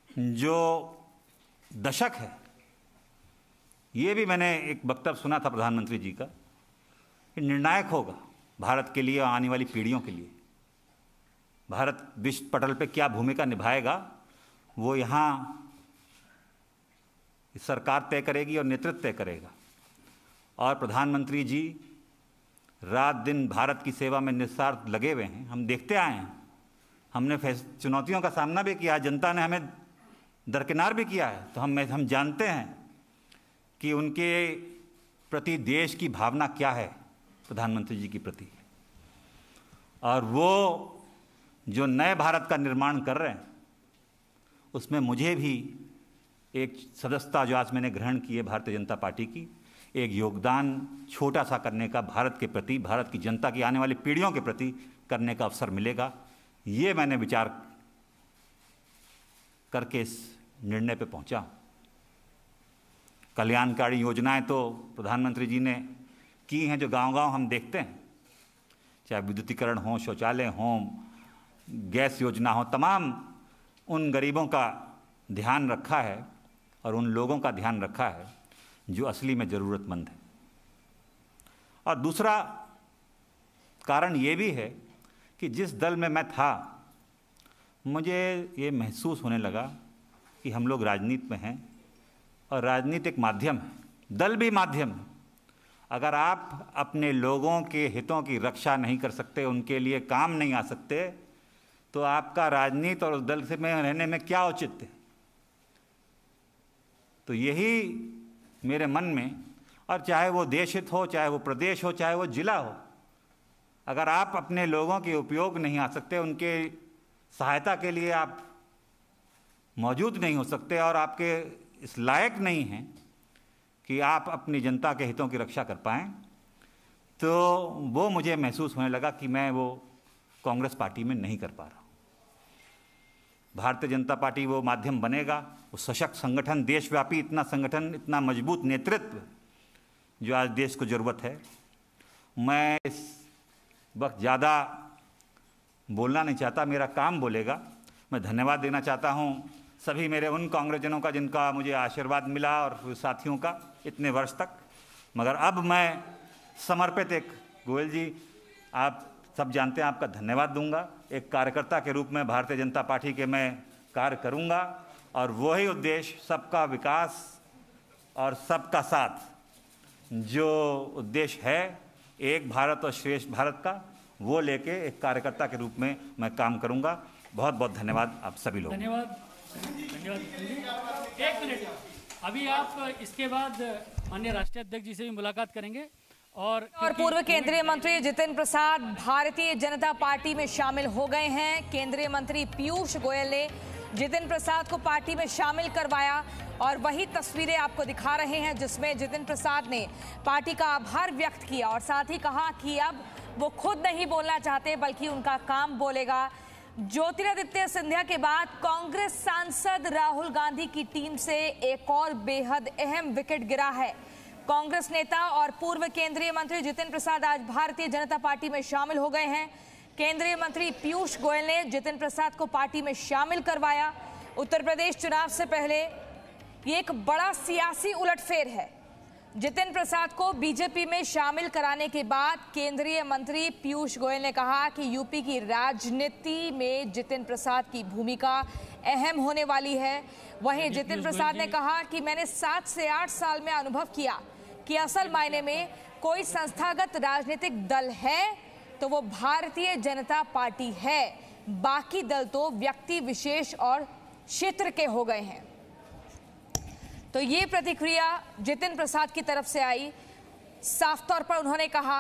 जो दशक है, ये भी मैंने एक वक्तव्य सुना था प्रधानमंत्री जी का, कि निर्णायक होगा भारत के लिए और आने वाली पीढ़ियों के लिए। भारत विश्व पटल पे क्या भूमिका निभाएगा, वो यहाँ सरकार तय करेगी और नेतृत्व तय करेगा। और प्रधानमंत्री जी रात दिन भारत की सेवा में निस्वार्थ लगे हुए हैं। हम देखते आए हैं, हमने चुनौतियों का सामना भी किया, जनता ने हमें दरकिनार भी किया है। तो हम जानते हैं कि उनके प्रति देश की भावना क्या है प्रधानमंत्री जी के प्रति, और वो जो नए भारत का निर्माण कर रहे हैं उसमें मुझे भी एक सदस्यता जो आज मैंने ग्रहण की है भारतीय जनता पार्टी की, एक योगदान छोटा सा करने का भारत के प्रति, भारत की जनता की आने वाली पीढ़ियों के प्रति करने का अवसर मिलेगा। ये मैंने विचार करके इस निर्णय पे पहुंचा। कल्याणकारी योजनाएं तो प्रधानमंत्री जी ने की हैं, जो गांव-गांव हम देखते हैं, चाहे विद्युतीकरण हो, शौचालय हो, गैस योजना हो, तमाम उन गरीबों का ध्यान रखा है और उन लोगों का ध्यान रखा है जो असली में ज़रूरतमंद है। और दूसरा कारण ये भी है कि जिस दल में मैं था, मुझे ये महसूस होने लगा कि हम लोग राजनीति में हैं और राजनीति एक माध्यम है, दल भी माध्यम है। अगर आप अपने लोगों के हितों की रक्षा नहीं कर सकते, उनके लिए काम नहीं आ सकते, तो आपका राजनीति और उस दल से में रहने में क्या औचित्य है। तो यही मेरे मन में, और चाहे वो देश हित हो, चाहे वो प्रदेश हो, चाहे वो जिला हो, अगर आप अपने लोगों के उपयोग नहीं आ सकते, उनके सहायता के लिए आप मौजूद नहीं हो सकते और आपके इस लायक नहीं हैं कि आप अपनी जनता के हितों की रक्षा कर पाएं, तो वो मुझे महसूस होने लगा कि मैं वो कांग्रेस पार्टी में नहीं कर पा रहा हूँ। भारतीय जनता पार्टी वो माध्यम बनेगा, वो सशक्त संगठन, देशव्यापी इतना संगठन, इतना मजबूत नेतृत्व जो आज देश को ज़रूरत है। मैं इस वक्त ज़्यादा बोलना नहीं चाहता, मेरा काम बोलेगा। मैं धन्यवाद देना चाहता हूँ सभी मेरे उन कांग्रेसजनों का जिनका मुझे आशीर्वाद मिला और साथियों का इतने वर्ष तक। मगर अब मैं समर्पित एक, गोयल जी आप सब जानते हैं, आपका धन्यवाद दूंगा। एक कार्यकर्ता के रूप में भारतीय जनता पार्टी के मैं कार्य करूंगा और वही उद्देश्य, सबका विकास और सबका साथ, जो उद्देश्य है एक भारत और श्रेष्ठ भारत का, वो लेके एक कार्यकर्ता के रूप में मैं काम करूंगा। बहुत बहुत धन्यवाद आप सभी लोग। धन्यवाद। एक मिनट, अभी आप इसके बाद माननीय राष्ट्रीय अध्यक्ष जी से भी मुलाकात करेंगे और पूर्व केंद्रीय मंत्री जितिन प्रसाद भारतीय जनता पार्टी में शामिल हो गए हैं। केंद्रीय मंत्री पीयूष गोयल ने जितिन प्रसाद को पार्टी में शामिल करवाया और वही तस्वीरें आपको दिखा रहे हैं जिसमें जितिन प्रसाद ने पार्टी का आभार व्यक्त किया और साथ ही कहा कि अब वो खुद नहीं बोलना चाहते बल्कि उनका काम बोलेगा। ज्योतिरादित्य सिंधिया के बाद कांग्रेस सांसद राहुल गांधी की टीम से एक और बेहद अहम विकेट गिरा है। कांग्रेस नेता और पूर्व केंद्रीय मंत्री जितिन प्रसाद आज भारतीय जनता पार्टी में शामिल हो गए हैं। केंद्रीय मंत्री पीयूष गोयल ने जितिन प्रसाद को पार्टी में शामिल करवाया। उत्तर प्रदेश चुनाव से पहले ये एक बड़ा सियासी उलटफेर है। जितिन प्रसाद को बीजेपी में शामिल कराने के बाद केंद्रीय मंत्री पीयूष गोयल ने कहा कि यूपी की राजनीति में जितिन प्रसाद की भूमिका अहम होने वाली है। वहीं जितिन प्रसाद ने कहा कि मैंने 7 से 8 साल में अनुभव किया कि असल मायने में कोई संस्थागत राजनीतिक दल है तो वो भारतीय जनता पार्टी है, बाकी दल तो व्यक्ति विशेष और क्षेत्र के हो गए हैं। तो ये प्रतिक्रिया जितिन प्रसाद की तरफ से आई। साफ तौर पर उन्होंने कहा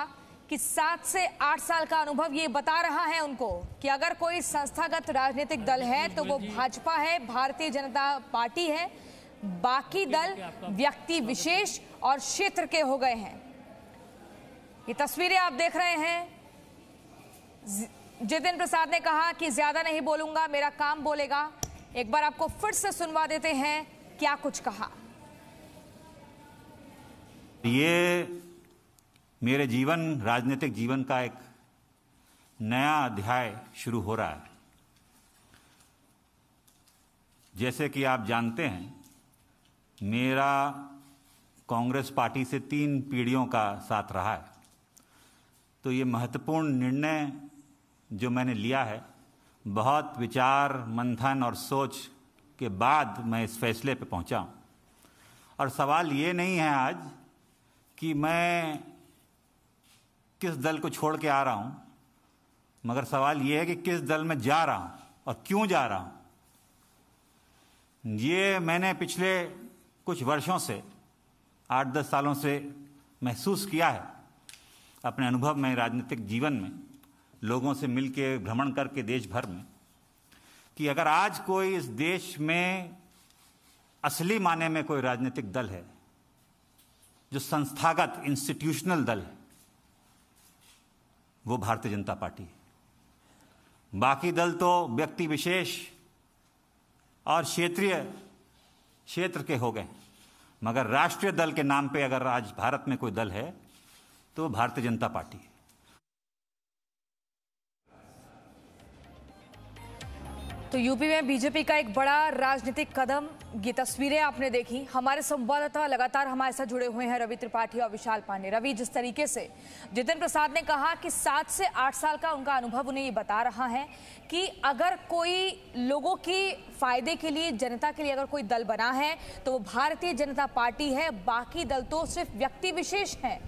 कि 7 से 8 साल का अनुभव ये बता रहा है उनको कि अगर कोई संस्थागत राजनीतिक दल है तो वो भाजपा है, भारतीय जनता पार्टी है, बाकी दल व्यक्ति विशेष और क्षेत्र के हो गए हैं। ये तस्वीरें आप देख रहे हैं। जितिन प्रसाद ने कहा कि ज्यादा नहीं बोलूंगा, मेरा काम बोलेगा। एक बार आपको फिर से सुनवा देते हैं क्या कुछ कहा। ये मेरे जीवन, राजनीतिक जीवन का एक नया अध्याय शुरू हो रहा है। जैसे कि आप जानते हैं, मेरा कांग्रेस पार्टी से 3 पीढ़ियों का साथ रहा है। तो ये महत्वपूर्ण निर्णय जो मैंने लिया है, बहुत विचार मंथन और सोच के बाद मैं इस फैसले पे पहुंचा हूं। और सवाल ये नहीं है आज कि मैं किस दल को छोड़ के आ रहा हूं, मगर सवाल ये है कि किस दल में जा रहा हूं और क्यों जा रहा हूं। ये मैंने पिछले कुछ वर्षों से, 8-10 सालों से महसूस किया है अपने अनुभव में, राजनीतिक जीवन में, लोगों से मिलके, भ्रमण करके देश भर में, कि अगर आज कोई इस देश में असली माने में कोई राजनीतिक दल है जो संस्थागत इंस्टीट्यूशनल दल है, वो भारतीय जनता पार्टी है। बाकी दल तो व्यक्ति विशेष और क्षेत्र के हो गए, मगर राष्ट्रीय दल के नाम पे अगर आज भारत में कोई दल है तो वो भारतीय जनता पार्टी है। तो यूपी में बीजेपी का एक बड़ा राजनीतिक कदम, ये तस्वीरें आपने देखी। हमारे संवाददाता लगातार हमारे साथ जुड़े हुए हैं, रवि त्रिपाठी और विशाल पांडे। रवि, जिस तरीके से जितिन प्रसाद ने कहा कि 7 से 8 साल का उनका अनुभव उन्हें ये बता रहा है कि अगर कोई लोगों की फायदे के लिए, जनता के लिए अगर कोई दल बना है तो वो भारतीय जनता पार्टी है, बाकी दल तो सिर्फ व्यक्ति विशेष हैं।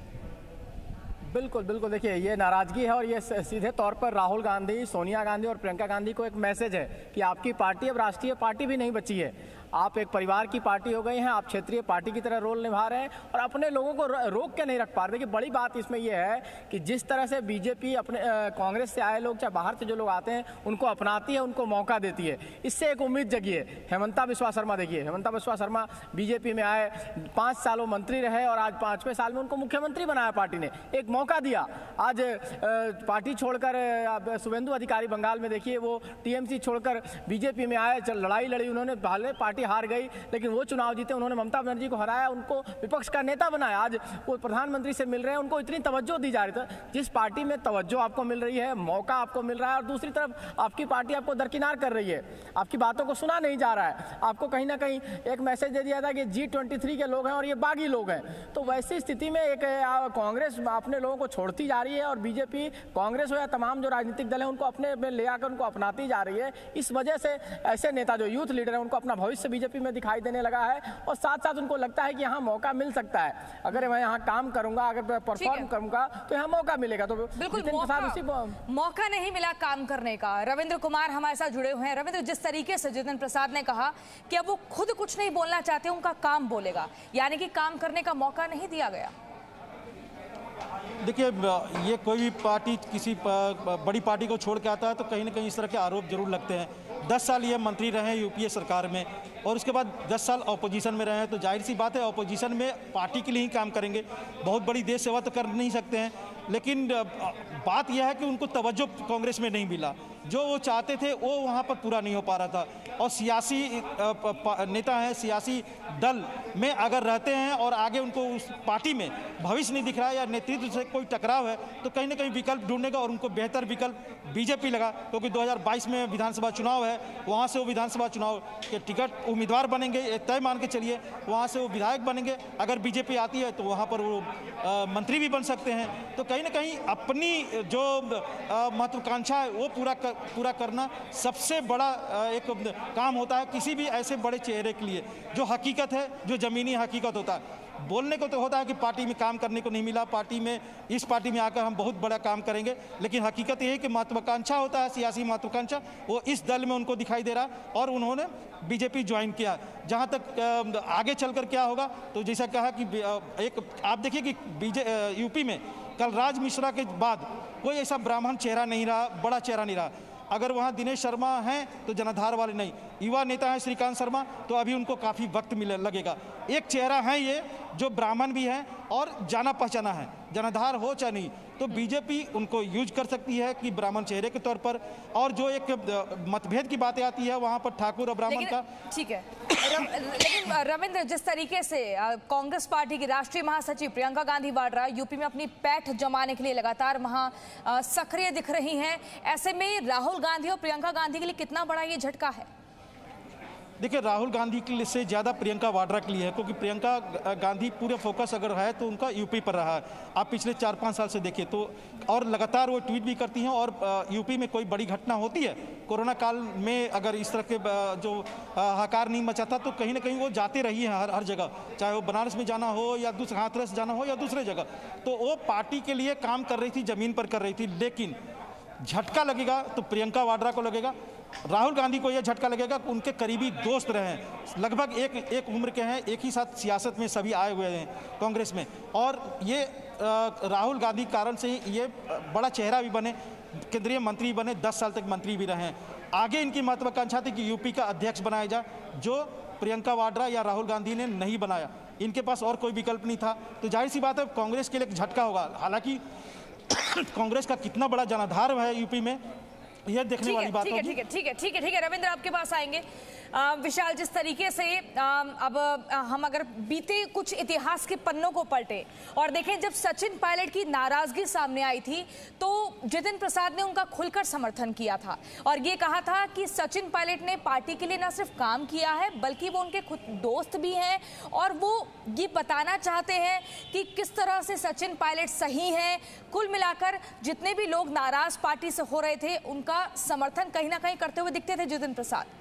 बिल्कुल बिल्कुल, देखिए ये नाराजगी है और ये सीधे तौर पर राहुल गांधी, सोनिया गांधी और प्रियंका गांधी को एक मैसेज है कि आपकी पार्टी अब राष्ट्रीय पार्टी भी नहीं बची है। आप एक परिवार की पार्टी हो गई हैं, आप क्षेत्रीय पार्टी की तरह रोल निभा रहे हैं और अपने लोगों को रोक के नहीं रख पा रहे। देखिए बड़ी बात इसमें यह है कि जिस तरह से बीजेपी अपने कांग्रेस से आए लोग, चाहे बाहर से जो लोग आते हैं, उनको अपनाती है, उनको मौका देती है। इससे एक उम्मीद जगी है। हेमंता बिस्वा शर्मा, देखिए हेमंता बिस्वा शर्मा बीजेपी में आए, 5 सालों मंत्री रहे और आज 5वें साल में उनको मुख्यमंत्री बनाया पार्टी ने, एक मौका दिया। आज पार्टी छोड़कर शुभेंदु अधिकारी बंगाल में देखिए वो टीएमसी छोड़कर बीजेपी में आए, लड़ाई लड़ी उन्होंने, भले पार्टी हार गई लेकिन वो चुनाव जीते, उन्होंने ममता बनर्जी को हराया, उनको विपक्ष का नेता बनाया। आज वो प्रधानमंत्री से मिल रहे हैं, उनको इतनी तवज्जो दी जा रही थी। जिस पार्टी में तवज्जो आपको मिल रही है, मौका आपको मिल रहा है और दूसरी तरफ आपकी पार्टी आपको दरकिनार कर रही है, आपकी बातों को सुना नहीं जा रहा है, आपको कहीं ना कहीं एक मैसेज दे दिया था कि G23 के लोग हैं और ये बागी लोग हैं। तो वैसी स्थिति में एक कांग्रेस अपने लोगों को छोड़ती जा रही है और बीजेपी, कांग्रेस हो या तमाम जो राजनीतिक दल है, उनको अपने में ले आकर उनको अपनाती जा रही है। इस वजह से ऐसे नेता जो यूथ लीडर है, उनको अपना भविष्य बीजेपी में दिखाई देने लगा है और साथ साथ उनको लगता है कि यहाँ मौका मिल सकता है, अगर मैं यहाँ काम करूंगा, अगर परफॉर्म करूंगा तो यहाँ मौका मिलेगा। तो बिल्कुल मौका नहीं मिला काम करने का। रविंद्र कुमार हमारे साथ जुड़े हुए हैं। रविंद्र, जिस तरीके से जितिन प्रसाद ने कहा कि अब वो खुद कुछ नहीं बोलना चाहते, उनका काम बोलेगा, यानी कि काम करने का मौका नहीं दिया गया। देखिए, ये कोई भी पार्टी किसी बड़ी पार्टी को छोड़ के आता है तो कहीं ना कहीं इस तरह के आरोप जरूर लगते हैं। 10 साल ये मंत्री रहे हैं यूपीए सरकार में और उसके बाद 10 साल ऑपोजिशन में रहे हैं, तो जाहिर सी बात है ऑपोजिशन में पार्टी के लिए ही काम करेंगे, बहुत बड़ी देश सेवा तो कर नहीं सकते हैं। लेकिन बात यह है कि उनको तवज्जो कांग्रेस में नहीं मिला, जो वो चाहते थे वो वहाँ पर पूरा नहीं हो पा रहा था। और सियासी नेता हैं, सियासी दल में अगर रहते हैं और आगे उनको उस पार्टी में भविष्य नहीं दिख रहा है या नेतृत्व से कोई टकराव है, तो कहीं ना कहीं विकल्प ढूंढने का, और उनको बेहतर विकल्प बीजेपी लगा, क्योंकि 2022 में विधानसभा चुनाव है, वहाँ से वो विधानसभा चुनाव के टिकट उम्मीदवार बनेंगे, तय मान के चलिए, वहाँ से वो विधायक बनेंगे। अगर बीजेपी आती है तो वहाँ पर वो मंत्री भी बन सकते हैं। तो कहीं ना कहीं अपनी जो महत्वाकांक्षा है वो पूरा करना सबसे बड़ा एक काम होता है किसी भी ऐसे बड़े चेहरे के लिए, जो हकीकत है, जो ज़मीनी हकीकत होता है। बोलने को तो होता है कि पार्टी में काम करने को नहीं मिला, पार्टी में, इस पार्टी में आकर हम बहुत बड़ा काम करेंगे, लेकिन हकीकत ये है कि महत्वाकांक्षा होता है, सियासी महत्वाकांक्षा, वो इस दल में उनको दिखाई दे रहा और उन्होंने बीजेपी ज्वाइन किया। जहाँ तक आगे चलकर क्या होगा, तो जैसा कहा कि एक आप देखिए कि यूपी में कलराज मिश्रा के बाद कोई ऐसा ब्राह्मण चेहरा नहीं रहा, बड़ा चेहरा नहीं रहा। अगर वहाँ दिनेश शर्मा हैं तो जनाधार वाले नहीं, युवा नेता हैं श्रीकांत शर्मा, तो अभी उनको काफ़ी वक्त लगेगा। एक चेहरा है ये जो ब्राह्मण भी है और जाना पहचाना है, जनाधार हो चाहे नहीं, तो बीजेपी उनको यूज कर सकती है कि ब्राह्मण चेहरे के तौर पर। और जो एक मतभेद की बातें आती है वहाँ पर ठाकुर और ब्राह्मण का, ठीक है। लेकिन रविंद्र, जिस तरीके से कांग्रेस पार्टी की राष्ट्रीय महासचिव प्रियंका गांधी वाड्रा यूपी में अपनी पैठ जमाने के लिए लगातार वहाँ सक्रिय दिख रही हैं, ऐसे में राहुल गांधी और प्रियंका गांधी के लिए कितना बड़ा ये झटका है? देखिए, राहुल गांधी के लिए से ज़्यादा प्रियंका वाड्रा के लिए है, क्योंकि प्रियंका गांधी पूरे फोकस अगर है तो उनका यूपी पर रहा है। आप पिछले 4-5 साल से देखिए तो, और लगातार वो ट्वीट भी करती हैं, और यूपी में कोई बड़ी घटना होती है, कोरोना काल में अगर इस तरह के जो हाहाकार नहीं मचा था, तो कहीं ना कहीं वो जाते रही हैं हर जगह, चाहे वो बनारस में जाना हो या हाथरस जाना हो या दूसरे जगह, तो वो पार्टी के लिए काम कर रही थी, ज़मीन पर कर रही थी। लेकिन झटका लगेगा तो प्रियंका वाड्रा को लगेगा। राहुल गांधी को यह झटका लगेगा कि उनके करीबी दोस्त रहे हैं, लगभग एक उम्र के हैं, एक ही साथ सियासत में सभी आए हुए हैं कांग्रेस में, और ये राहुल गांधी कारण से ये बड़ा चेहरा भी बने, केंद्रीय मंत्री बने, 10 साल तक मंत्री भी रहे हैं। आगे इनकी महत्वाकांक्षा थी कि यूपी का अध्यक्ष बनाया जाए, जो प्रियंका वाड्रा या राहुल गांधी ने नहीं बनाया। इनके पास और कोई विकल्प नहीं था, तो जाहिर सी बात है कांग्रेस के लिए एक झटका होगा। हालांकि कांग्रेस का कितना बड़ा जनाधार है यूपी में, यह देखने वाली बात होगी। ठीक है रविंद्र, आपके पास आएंगे। विशाल, जिस तरीके से अब हम अगर बीते कुछ इतिहास के पन्नों को पलटे और देखें, जब सचिन पायलट की नाराजगी सामने आई थी तो जितिन प्रसाद ने उनका खुलकर समर्थन किया था और ये कहा था कि सचिन पायलट ने पार्टी के लिए न सिर्फ काम किया है बल्कि वो उनके खुद दोस्त भी हैं और वो ये बताना चाहते हैं कि किस तरह से सचिन पायलट सही हैं। कुल मिलाकर जितने भी लोग नाराज पार्टी से हो रहे थे उनका समर्थन कहीं ना कहीं करते हुए दिखते थे जितिन प्रसाद।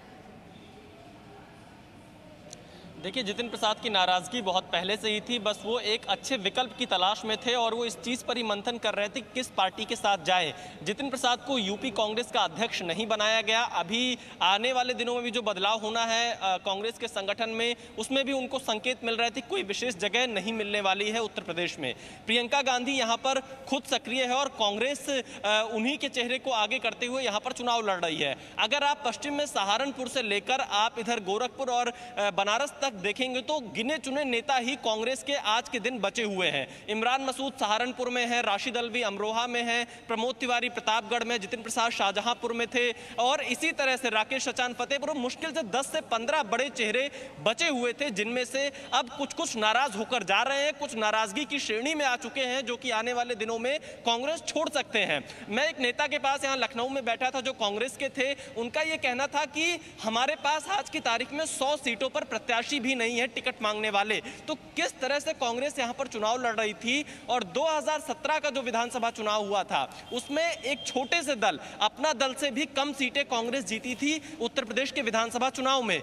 देखिए, जितिन प्रसाद की नाराजगी बहुत पहले से ही थी, बस वो एक अच्छे विकल्प की तलाश में थे और वो इस चीज़ पर ही मंथन कर रहे थे किस पार्टी के साथ जाए। जितिन प्रसाद को यूपी कांग्रेस का अध्यक्ष नहीं बनाया गया। अभी आने वाले दिनों में भी जो बदलाव होना है कांग्रेस के संगठन में, उसमें भी उनको संकेत मिल रहे थे कोई विशेष जगह नहीं मिलने वाली है उत्तर प्रदेश में। प्रियंका गांधी यहाँ पर खुद सक्रिय है और कांग्रेस उन्हीं के चेहरे को आगे करते हुए यहाँ पर चुनाव लड़ रही है। अगर आप पश्चिम में सहारनपुर से लेकर आप इधर गोरखपुर और बनारस तक देखेंगे तो गिने चुने नेता ही कांग्रेस के आज के दिन बचे हुए हैं। इमरान मसूद सहारनपुर में है, राशिद अल्वी अमरोहा में है, प्रमोद तिवारी प्रतापगढ़ में, जितिन प्रसाद शाहजहांपुर में थे और इसी तरह से राकेश सचान फतेहपुर। मुश्किल से 10 से 15 बड़े चेहरे बचे हुए थे, जिनमें से अब कुछ नाराज होकर जा रहे हैं, कुछ नाराजगी की श्रेणी में आ चुके हैं जो कि आने वाले दिनों में कांग्रेस छोड़ सकते हैं। मैं एक नेता के पास यहाँ लखनऊ में बैठा था जो कांग्रेस के थे, उनका यह कहना था कि हमारे पास आज की तारीख में 100 सीटों पर प्रत्याशी भी नहीं है टिकट मांगने वाले। तो किस तरह से कांग्रेस यहां पर चुनाव लड़ रही थी और 2017 का जो विधानसभा चुनाव हुआ था उसमें एक छोटे से दल, अपना दल से भी कम सीटें कांग्रेस जीती थी उत्तर प्रदेश के विधानसभा चुनाव में।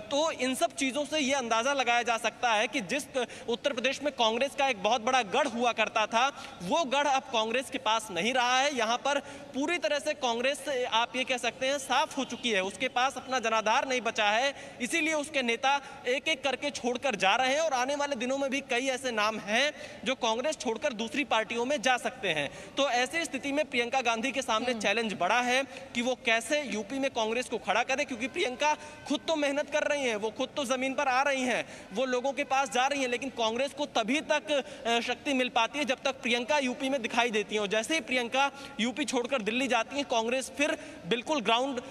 तो इन सब चीजों से यह अंदाजा लगाया जा सकता है कि जिस उत्तर प्रदेश में कांग्रेस का एक बहुत बड़ा गढ़ हुआ करता था वो गढ़ अब कांग्रेस के पास नहीं रहा है। यहां पर पूरी तरह से कांग्रेस आप ये कह सकते हैं साफ हो चुकी है, उसके पास अपना जनाधार नहीं बचा है, इसीलिए उसके नेता एक एक करके छोड़कर जा रहे हैं और आने वाले दिनों में भी कई ऐसे नाम हैं जो कांग्रेस छोड़कर दूसरी पार्टियों में जा सकते हैं। तो ऐसी स्थिति में प्रियंका गांधी के सामने चैलेंज बड़ा है कि वो कैसे यूपी में कांग्रेस को खड़ा करें, क्योंकि प्रियंका खुद तो मेहनत कर रही हैं, वो खुद तो जमीन पर आ रही हैं, वो लोगों के पास जा रही हैं, लेकिन कांग्रेस को तभी तक शक्ति मिल पाती है जब तक प्रियंका यूपी में दिखाई देती है। और जैसे ही प्रियंका यूपी छोड़कर दिल्ली जाती है कांग्रेस फिर बिल्कुल ग्राउंड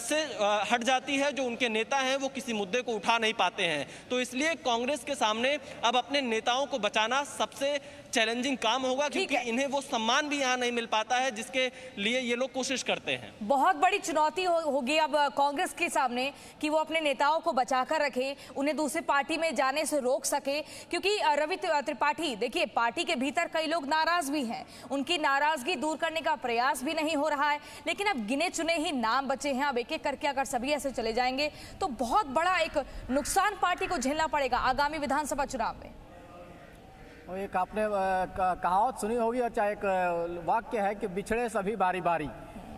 से हट जाती है, जो उनके नेता हैं वो किसी मुद्दे को उठा नहीं पाते हैं। तो इसलिए कांग्रेस के सामने अब अपने नेताओं को बचाना सबसे चैलेंजिंग काम होगा, क्योंकि इन्हें वो सम्मान भी यहाँ नहीं मिल पाता है जिसके लिए ये लोग कोशिश करते हैं। बहुत बड़ी चुनौती होगी अब कांग्रेस के सामने कि वो अपने नेताओं को बचाकर रखे, उन्हें दूसरी पार्टी में जाने से रोक सके, क्योंकि रवि त्रिपाठी, देखिए पार्टी के भीतर कई लोग नाराज भी हैं, उनकी नाराजगी दूर करने का प्रयास भी नहीं हो रहा है, लेकिन अब गिने चुने ही नाम बचे हैं। अब एक एक करके अगर सभी ऐसे चले जाएंगे तो बहुत बड़ा एक नुकसान पार्टी को झेलना पड़ेगा आगामी विधानसभा चुनाव में। एक आपने कहावत सुनी होगी और चाहे एक वाक्य है कि बिछड़े सभी बारी बारी,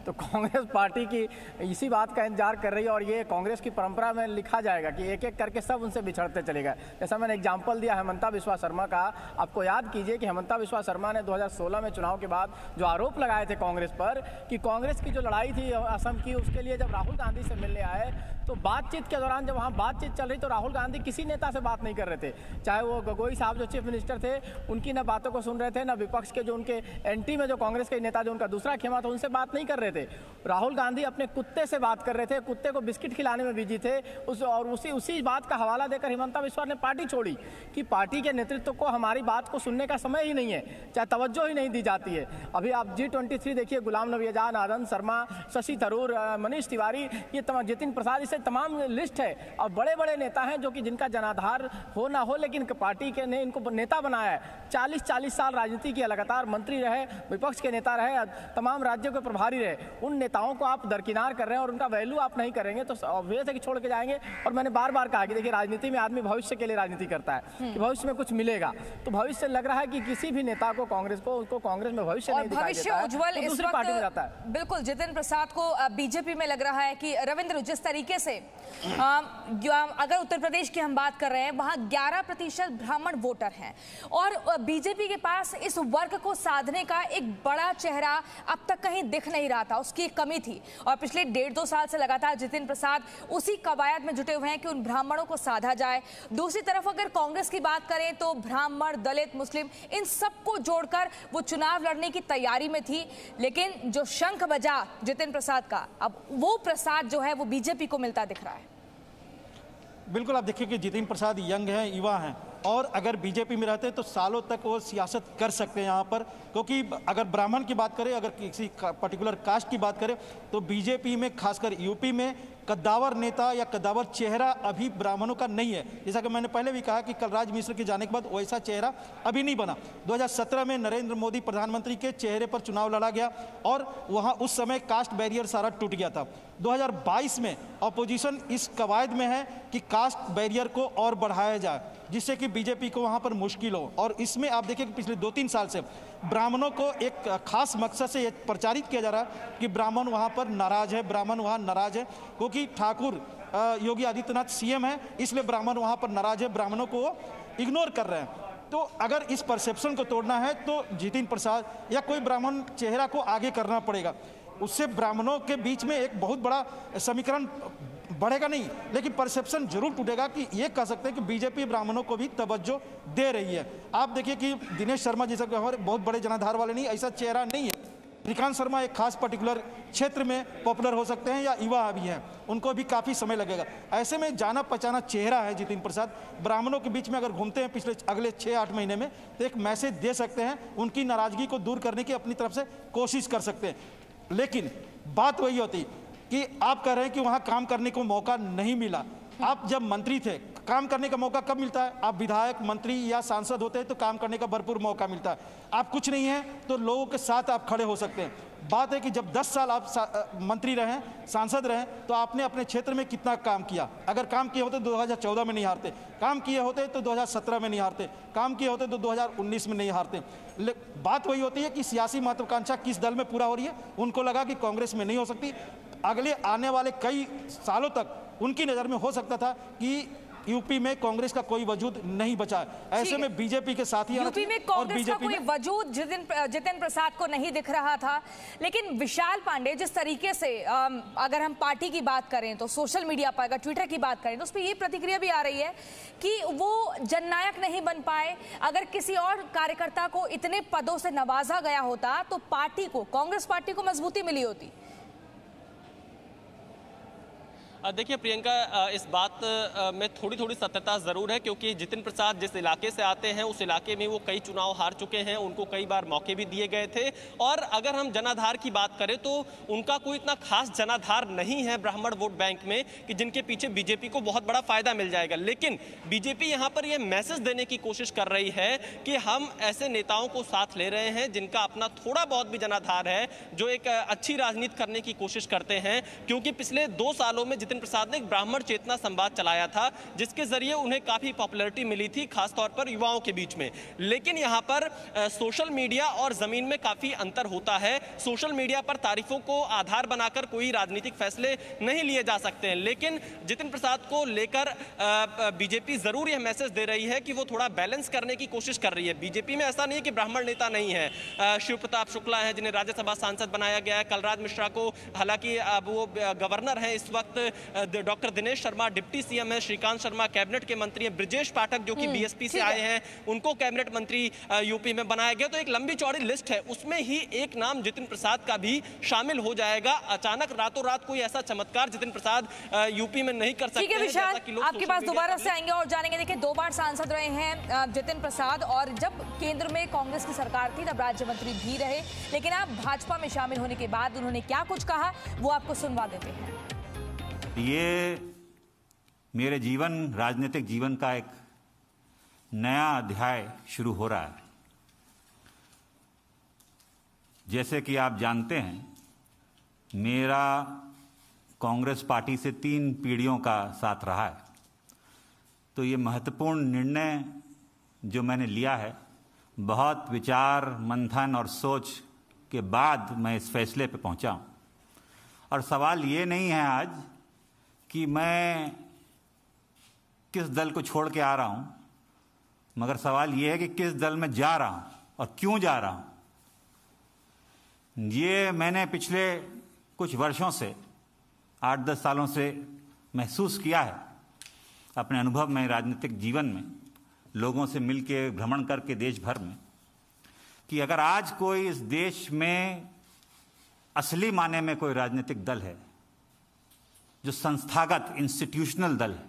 तो कांग्रेस पार्टी की इसी बात का इंतजार कर रही है और ये कांग्रेस की परंपरा में लिखा जाएगा कि एक एक करके सब उनसे बिछड़ते चले गए। जैसा मैंने एग्जाम्पल दिया हेमंता बिस्वा शर्मा का, आपको याद कीजिए कि हेमंता बिस्वा शर्मा ने 2016 में चुनाव के बाद जो आरोप लगाए थे कांग्रेस पर कि कांग्रेस की जो लड़ाई थी असम की, उसके लिए जब राहुल गांधी से मिलने आए तो बातचीत के दौरान जब वहाँ बातचीत चल रही तो राहुल गांधी किसी नेता से बात नहीं कर रहे थे, चाहे वो गोगोई साहब जो चीफ मिनिस्टर थे उनकी न बातों को सुन रहे थे, न विपक्ष के जो उनके एंटी में जो कांग्रेस के नेता जो उनका दूसरा खेमा था उनसे बात नहीं कर रहे थे। राहुल गांधी अपने कुत्ते से बात कर रहे थे, कुत्ते को बिस्किट खिलाने में बिजी थे। उसी बात का हवाला देकर हिमंता बिस्वा ने पार्टी छोड़ी कि पार्टी के नेतृत्व को हमारी बात को सुनने का समय ही नहीं है, चाहे तवज्जो ही नहीं दी जाती है। अभी आप G23 देखिए, गुलाम नबी आजाद, आनंद शर्मा, शशि थरूर, मनीष तिवारी, ये जितिन प्रसाद, इसे तमाम लिस्ट है और बड़े बड़े नेता हैं जो कि जिनका जनाधार हो ना हो लेकिन पार्टी के ने इनको नेता बनाया है। 40 साल राजनीति की, लगातार मंत्री रहे, विपक्ष के नेता रहे, तमाम राज्यों के प्रभारी रहे। उन नेताओं को आप दरकिनार कर रहे हैं और उनका वैल्यू आप नहीं करेंगे तो ऑब्वियस है कि छोड़ के जाएंगे। और मैंने बार बार कहा कि देखिए, राजनीति में आदमी भविष्य के लिए राजनीति करता है कि भविष्य में कुछ मिलेगा, तो भविष्य लग रहा है कि किसी भी नेता को कांग्रेस को उसको कांग्रेस में भविष्य नहीं दिखाई देता है, उज्जवल तो इस दूसरी पार्टी में जाता है। बिल्कुल जितिन प्रसाद को बीजेपी में लग रहा है कि रविंद्र, जिस तरीके से अगर उत्तर प्रदेश की हम बात कर रहे हैं, वहां 11% ब्राह्मण वोटर हैं और बीजेपी के पास इस वर्ग को साधने का एक बड़ा चेहरा अब तक कहीं दिख नहीं रहा था, उसकी एक कमी थी। और पिछले 1.5-2 साल से लगातार जितिन प्रसाद उसी कवायद में जुटे हुए हैं कि उन ब्राह्मणों को साधा जाए। दूसरी तरफ अगर कांग्रेस की बात करें तो ब्राह्मण, दलित, मुस्लिम, इन सबको जोड़कर वो चुनाव लड़ने की तैयारी में थी। लेकिन जो शंख बजा जितिन प्रसाद का, अब वो प्रसाद जो है वो बीजेपी को मिलता दिख रहा है। बिल्कुल, आप देखिए कि जितिन प्रसाद यंग हैं, युवा हैं, और अगर बीजेपी में रहते तो सालों तक वो सियासत कर सकते हैं यहाँ पर। क्योंकि अगर ब्राह्मण की बात करें, अगर किसी पर्टिकुलर कास्ट की बात करें, तो बीजेपी में खासकर यूपी में कद्दावर नेता या कद्दावर चेहरा अभी ब्राह्मणों का नहीं है। जैसा कि मैंने पहले भी कहा कि कलराज मिश्र के जाने के बाद वैसा चेहरा अभी नहीं बना। 2017 में नरेंद्र मोदी प्रधानमंत्री के चेहरे पर चुनाव लड़ा गया और वहाँ उस समय कास्ट बैरियर सारा टूट गया था। 2022 में अपोजिशन इस कवायद में है कि कास्ट बैरियर को और बढ़ाया जाए, जिससे कि बीजेपी को वहाँ पर मुश्किल हो। और इसमें आप देखिए कि पिछले 2-3 साल से ब्राह्मणों को एक खास मकसद से ये प्रचारित किया जा रहा है कि ब्राह्मण वहाँ पर नाराज है, ब्राह्मण वहाँ नाराज है, क्योंकि ठाकुर योगी आदित्यनाथ सीएम है, इसलिए ब्राह्मण वहाँ पर नाराज है, ब्राह्मणों को इग्नोर कर रहे हैं। तो अगर इस परसेप्शन को तोड़ना है तो जितिन प्रसाद या कोई ब्राह्मण चेहरा को आगे करना पड़ेगा। उससे ब्राह्मणों के बीच में एक बहुत बड़ा समीकरण बढ़ेगा नहीं, लेकिन परसेप्शन जरूर टूटेगा कि ये कह सकते हैं कि बीजेपी ब्राह्मणों को भी तवज्जो दे रही है। आप देखिए कि दिनेश शर्मा जैसा बहुत बड़े जनाधार वाले नहीं, ऐसा चेहरा नहीं है। श्रीकांत शर्मा एक खास पर्टिकुलर क्षेत्र में पॉपुलर हो सकते हैं या युवा भी हैं, उनको भी काफ़ी समय लगेगा। ऐसे में जाना पहचाना चेहरा है जितिन प्रसाद। ब्राह्मणों के बीच में अगर घूमते हैं पिछले अगले 6-8 महीने में, तो एक मैसेज दे सकते हैं, उनकी नाराजगी को दूर करने की अपनी तरफ से कोशिश कर सकते हैं। लेकिन बात वही होती कि आप कह रहे हैं कि वहाँ काम करने को मौका नहीं मिला। आप जब मंत्री थे, काम करने का मौका कब मिलता है? आप विधायक, मंत्री या सांसद होते हैं तो काम करने का भरपूर मौका मिलता है। आप कुछ नहीं है तो लोगों के साथ आप खड़े हो सकते हैं। बात है कि जब 10 साल आप मंत्री रहें, सांसद रहें, तो आपने अपने क्षेत्र में कितना काम किया। अगर काम किए होते तो 2014 में नहीं हारते, काम किए होते तो 2017 में नहीं हारते, काम किए होते तो 2019 में नहीं हारते। बात वही होती है कि सियासी महत्वाकांक्षा किस दल में पूरा हो रही है। उनको लगा कि कांग्रेस में नहीं हो सकती, अगले आने वाले कई सालों तक उनकी नज़र में हो सकता था कि यूपी में कांग्रेस का कोई वजूद नहीं बचा। ऐसे में बीजेपी के साथ ही यूपी में कांग्रेस का कोई वजूद जितिन प्रसाद को नहीं दिख रहा था। लेकिन विशाल पांडे, जिस तरीके से अगर हम पार्टी की बात करें तो सोशल मीडिया पर, अगर ट्विटर की बात करें तो उस पर ये प्रतिक्रिया भी आ रही है कि वो जननायक नहीं बन पाए। अगर किसी और कार्यकर्ता को इतने पदों से नवाजा गया होता तो पार्टी को, कांग्रेस पार्टी को मजबूती मिली होती। देखिए प्रियंका, इस बात में थोड़ी सत्यता ज़रूर है, क्योंकि जितिन प्रसाद जिस इलाके से आते हैं उस इलाके में वो कई चुनाव हार चुके हैं, उनको कई बार मौके भी दिए गए थे। और अगर हम जनाधार की बात करें तो उनका कोई इतना खास जनाधार नहीं है ब्राह्मण वोट बैंक में कि जिनके पीछे बीजेपी को बहुत बड़ा फायदा मिल जाएगा। लेकिन बीजेपी यहाँ पर यह मैसेज देने की कोशिश कर रही है कि हम ऐसे नेताओं को साथ ले रहे हैं जिनका अपना थोड़ा बहुत भी जनाधार है, जो एक अच्छी राजनीति करने की कोशिश करते हैं। क्योंकि पिछले 2 सालों में जितिन प्रसाद ने एक ब्राह्मण चेतना संवाद चलाया था, जिसके जरिए उन्हें काफी पॉपुलैरिटी मिली थी, खासतौर पर युवाओं के बीच में। लेकिन यहाँ पर सोशल मीडिया और जमीन में काफी अंतर होता है। सोशल मीडिया पर तारीफों को आधार बनाकर कोई राजनीतिक फैसले नहीं लिए जा सकते हैं। लेकिन जितिन प्रसाद को लेकर बीजेपी जरूर यह मैसेज दे रही है कि वो थोड़ा बैलेंस करने की कोशिश कर रही है। बीजेपी में ऐसा नहीं है कि ब्राह्मण नेता नहीं है। शिव प्रताप शुक्ला है जिन्हें राज्यसभा सांसद बनाया गया है, कलराज मिश्रा को, हालांकि अब वो गवर्नर है इस वक्त, doctor Dinesh Sharma deputy CM है, श्रीकांत शर्मा कैबिनेट के मंत्री हैं, ब्रिजेश पाठक जो कि बीएसपी से आए हैं उनको कैबिनेट मंत्री यूपी में बनाया गया। तो एक लंबी चौड़ी लिस्ट है, उसमें ही एक नाम जितिन प्रसाद का भी शामिल हो जाएगा। अचानक रातों रात कोई ऐसा चमत्कार जितिन प्रसाद यूपी में नहीं कर सकते। ठीक है विशाल, आपके पास दोबारा से आएंगे और जानेंगे। देखिए 2 बार सांसद रहे हैं जितिन प्रसाद, और जब केंद्र में कांग्रेस की सरकार थी तब राज्य मंत्री भी रहे। लेकिन अब भाजपा में शामिल होने के बाद उन्होंने क्या कुछ कहा वो आपको सुनवा देते हैं। ये मेरे राजनीतिक जीवन का एक नया अध्याय शुरू हो रहा है। जैसे कि आप जानते हैं मेरा कांग्रेस पार्टी से 3 पीढ़ियों का साथ रहा है, तो ये महत्वपूर्ण निर्णय जो मैंने लिया है, बहुत विचार मंथन और सोच के बाद मैं इस फैसले पे पहुंचा हूं। और सवाल ये नहीं है आज कि मैं किस दल को छोड़ के आ रहा हूं, मगर सवाल ये है कि किस दल में जा रहा हूं और क्यों जा रहा हूं। ये मैंने पिछले कुछ वर्षों से, 8-10 सालों से महसूस किया है अपने अनुभव में, राजनीतिक जीवन में, लोगों से मिलके भ्रमण करके देश भर में, कि अगर आज कोई इस देश में असली माने में कोई राजनीतिक दल है जो संस्थागत इंस्टीट्यूशनल दल है,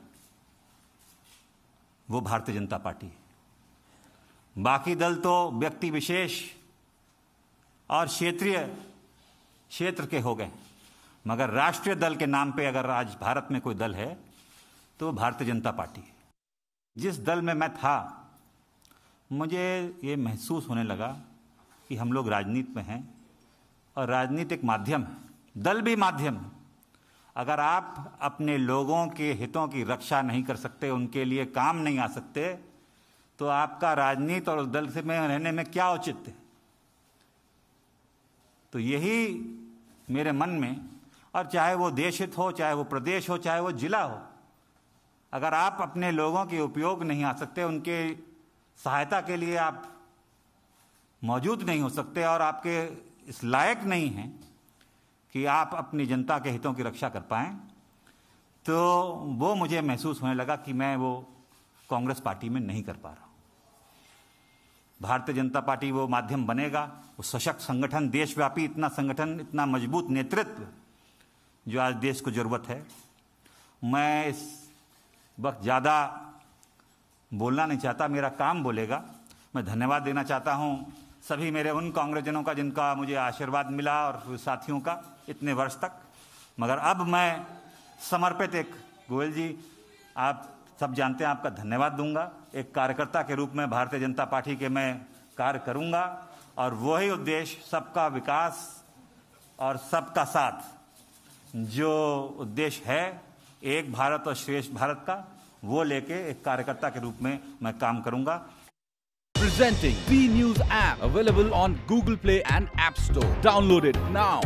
वो भारतीय जनता पार्टी है। बाकी दल तो व्यक्ति विशेष और क्षेत्र के हो गए, मगर राष्ट्रीय दल के नाम पे अगर आज भारत में कोई दल है तो वो भारतीय जनता पार्टी है। जिस दल में मैं था, मुझे ये महसूस होने लगा कि हम लोग राजनीति में हैं और राजनीति एक माध्यम है, दल भी माध्यम है। अगर आप अपने लोगों के हितों की रक्षा नहीं कर सकते, उनके लिए काम नहीं आ सकते, तो आपका राजनीति और उस दल से में रहने में क्या औचित्य है। तो यही मेरे मन में, और चाहे वो देश हित हो, चाहे वो प्रदेश हो, चाहे वो जिला हो, अगर आप अपने लोगों के उपयोग नहीं आ सकते, उनके सहायता के लिए आप मौजूद नहीं हो सकते और आपके इस लायक नहीं हैं कि आप अपनी जनता के हितों की रक्षा कर पाएं, तो वो मुझे महसूस होने लगा कि मैं वो कांग्रेस पार्टी में नहीं कर पा रहा हूं। भारतीय जनता पार्टी वो माध्यम बनेगा, वो सशक्त संगठन, देशव्यापी इतना संगठन, इतना मजबूत नेतृत्व जो आज देश को जरूरत है। मैं इस वक्त ज़्यादा बोलना नहीं चाहता, मेरा काम बोलेगा। मैं धन्यवाद देना चाहता हूं सभी मेरे उन कांग्रेसजनों का जिनका मुझे आशीर्वाद मिला और साथियों का इतने वर्ष तक। मगर अब मैं समर्पित एक, गोयल जी आप सब जानते हैं, आपका धन्यवाद दूंगा। एक कार्यकर्ता के रूप में भारतीय जनता पार्टी के मैं कार्य करूंगा और वही उद्देश्य, सबका विकास और सबका साथ, जो उद्देश्य है एक भारत और श्रेष्ठ भारत का, वो लेके एक कार्यकर्ता के रूप में मैं काम करूंगा। Presenting B News app, available on Google Play and App Store. Download it now.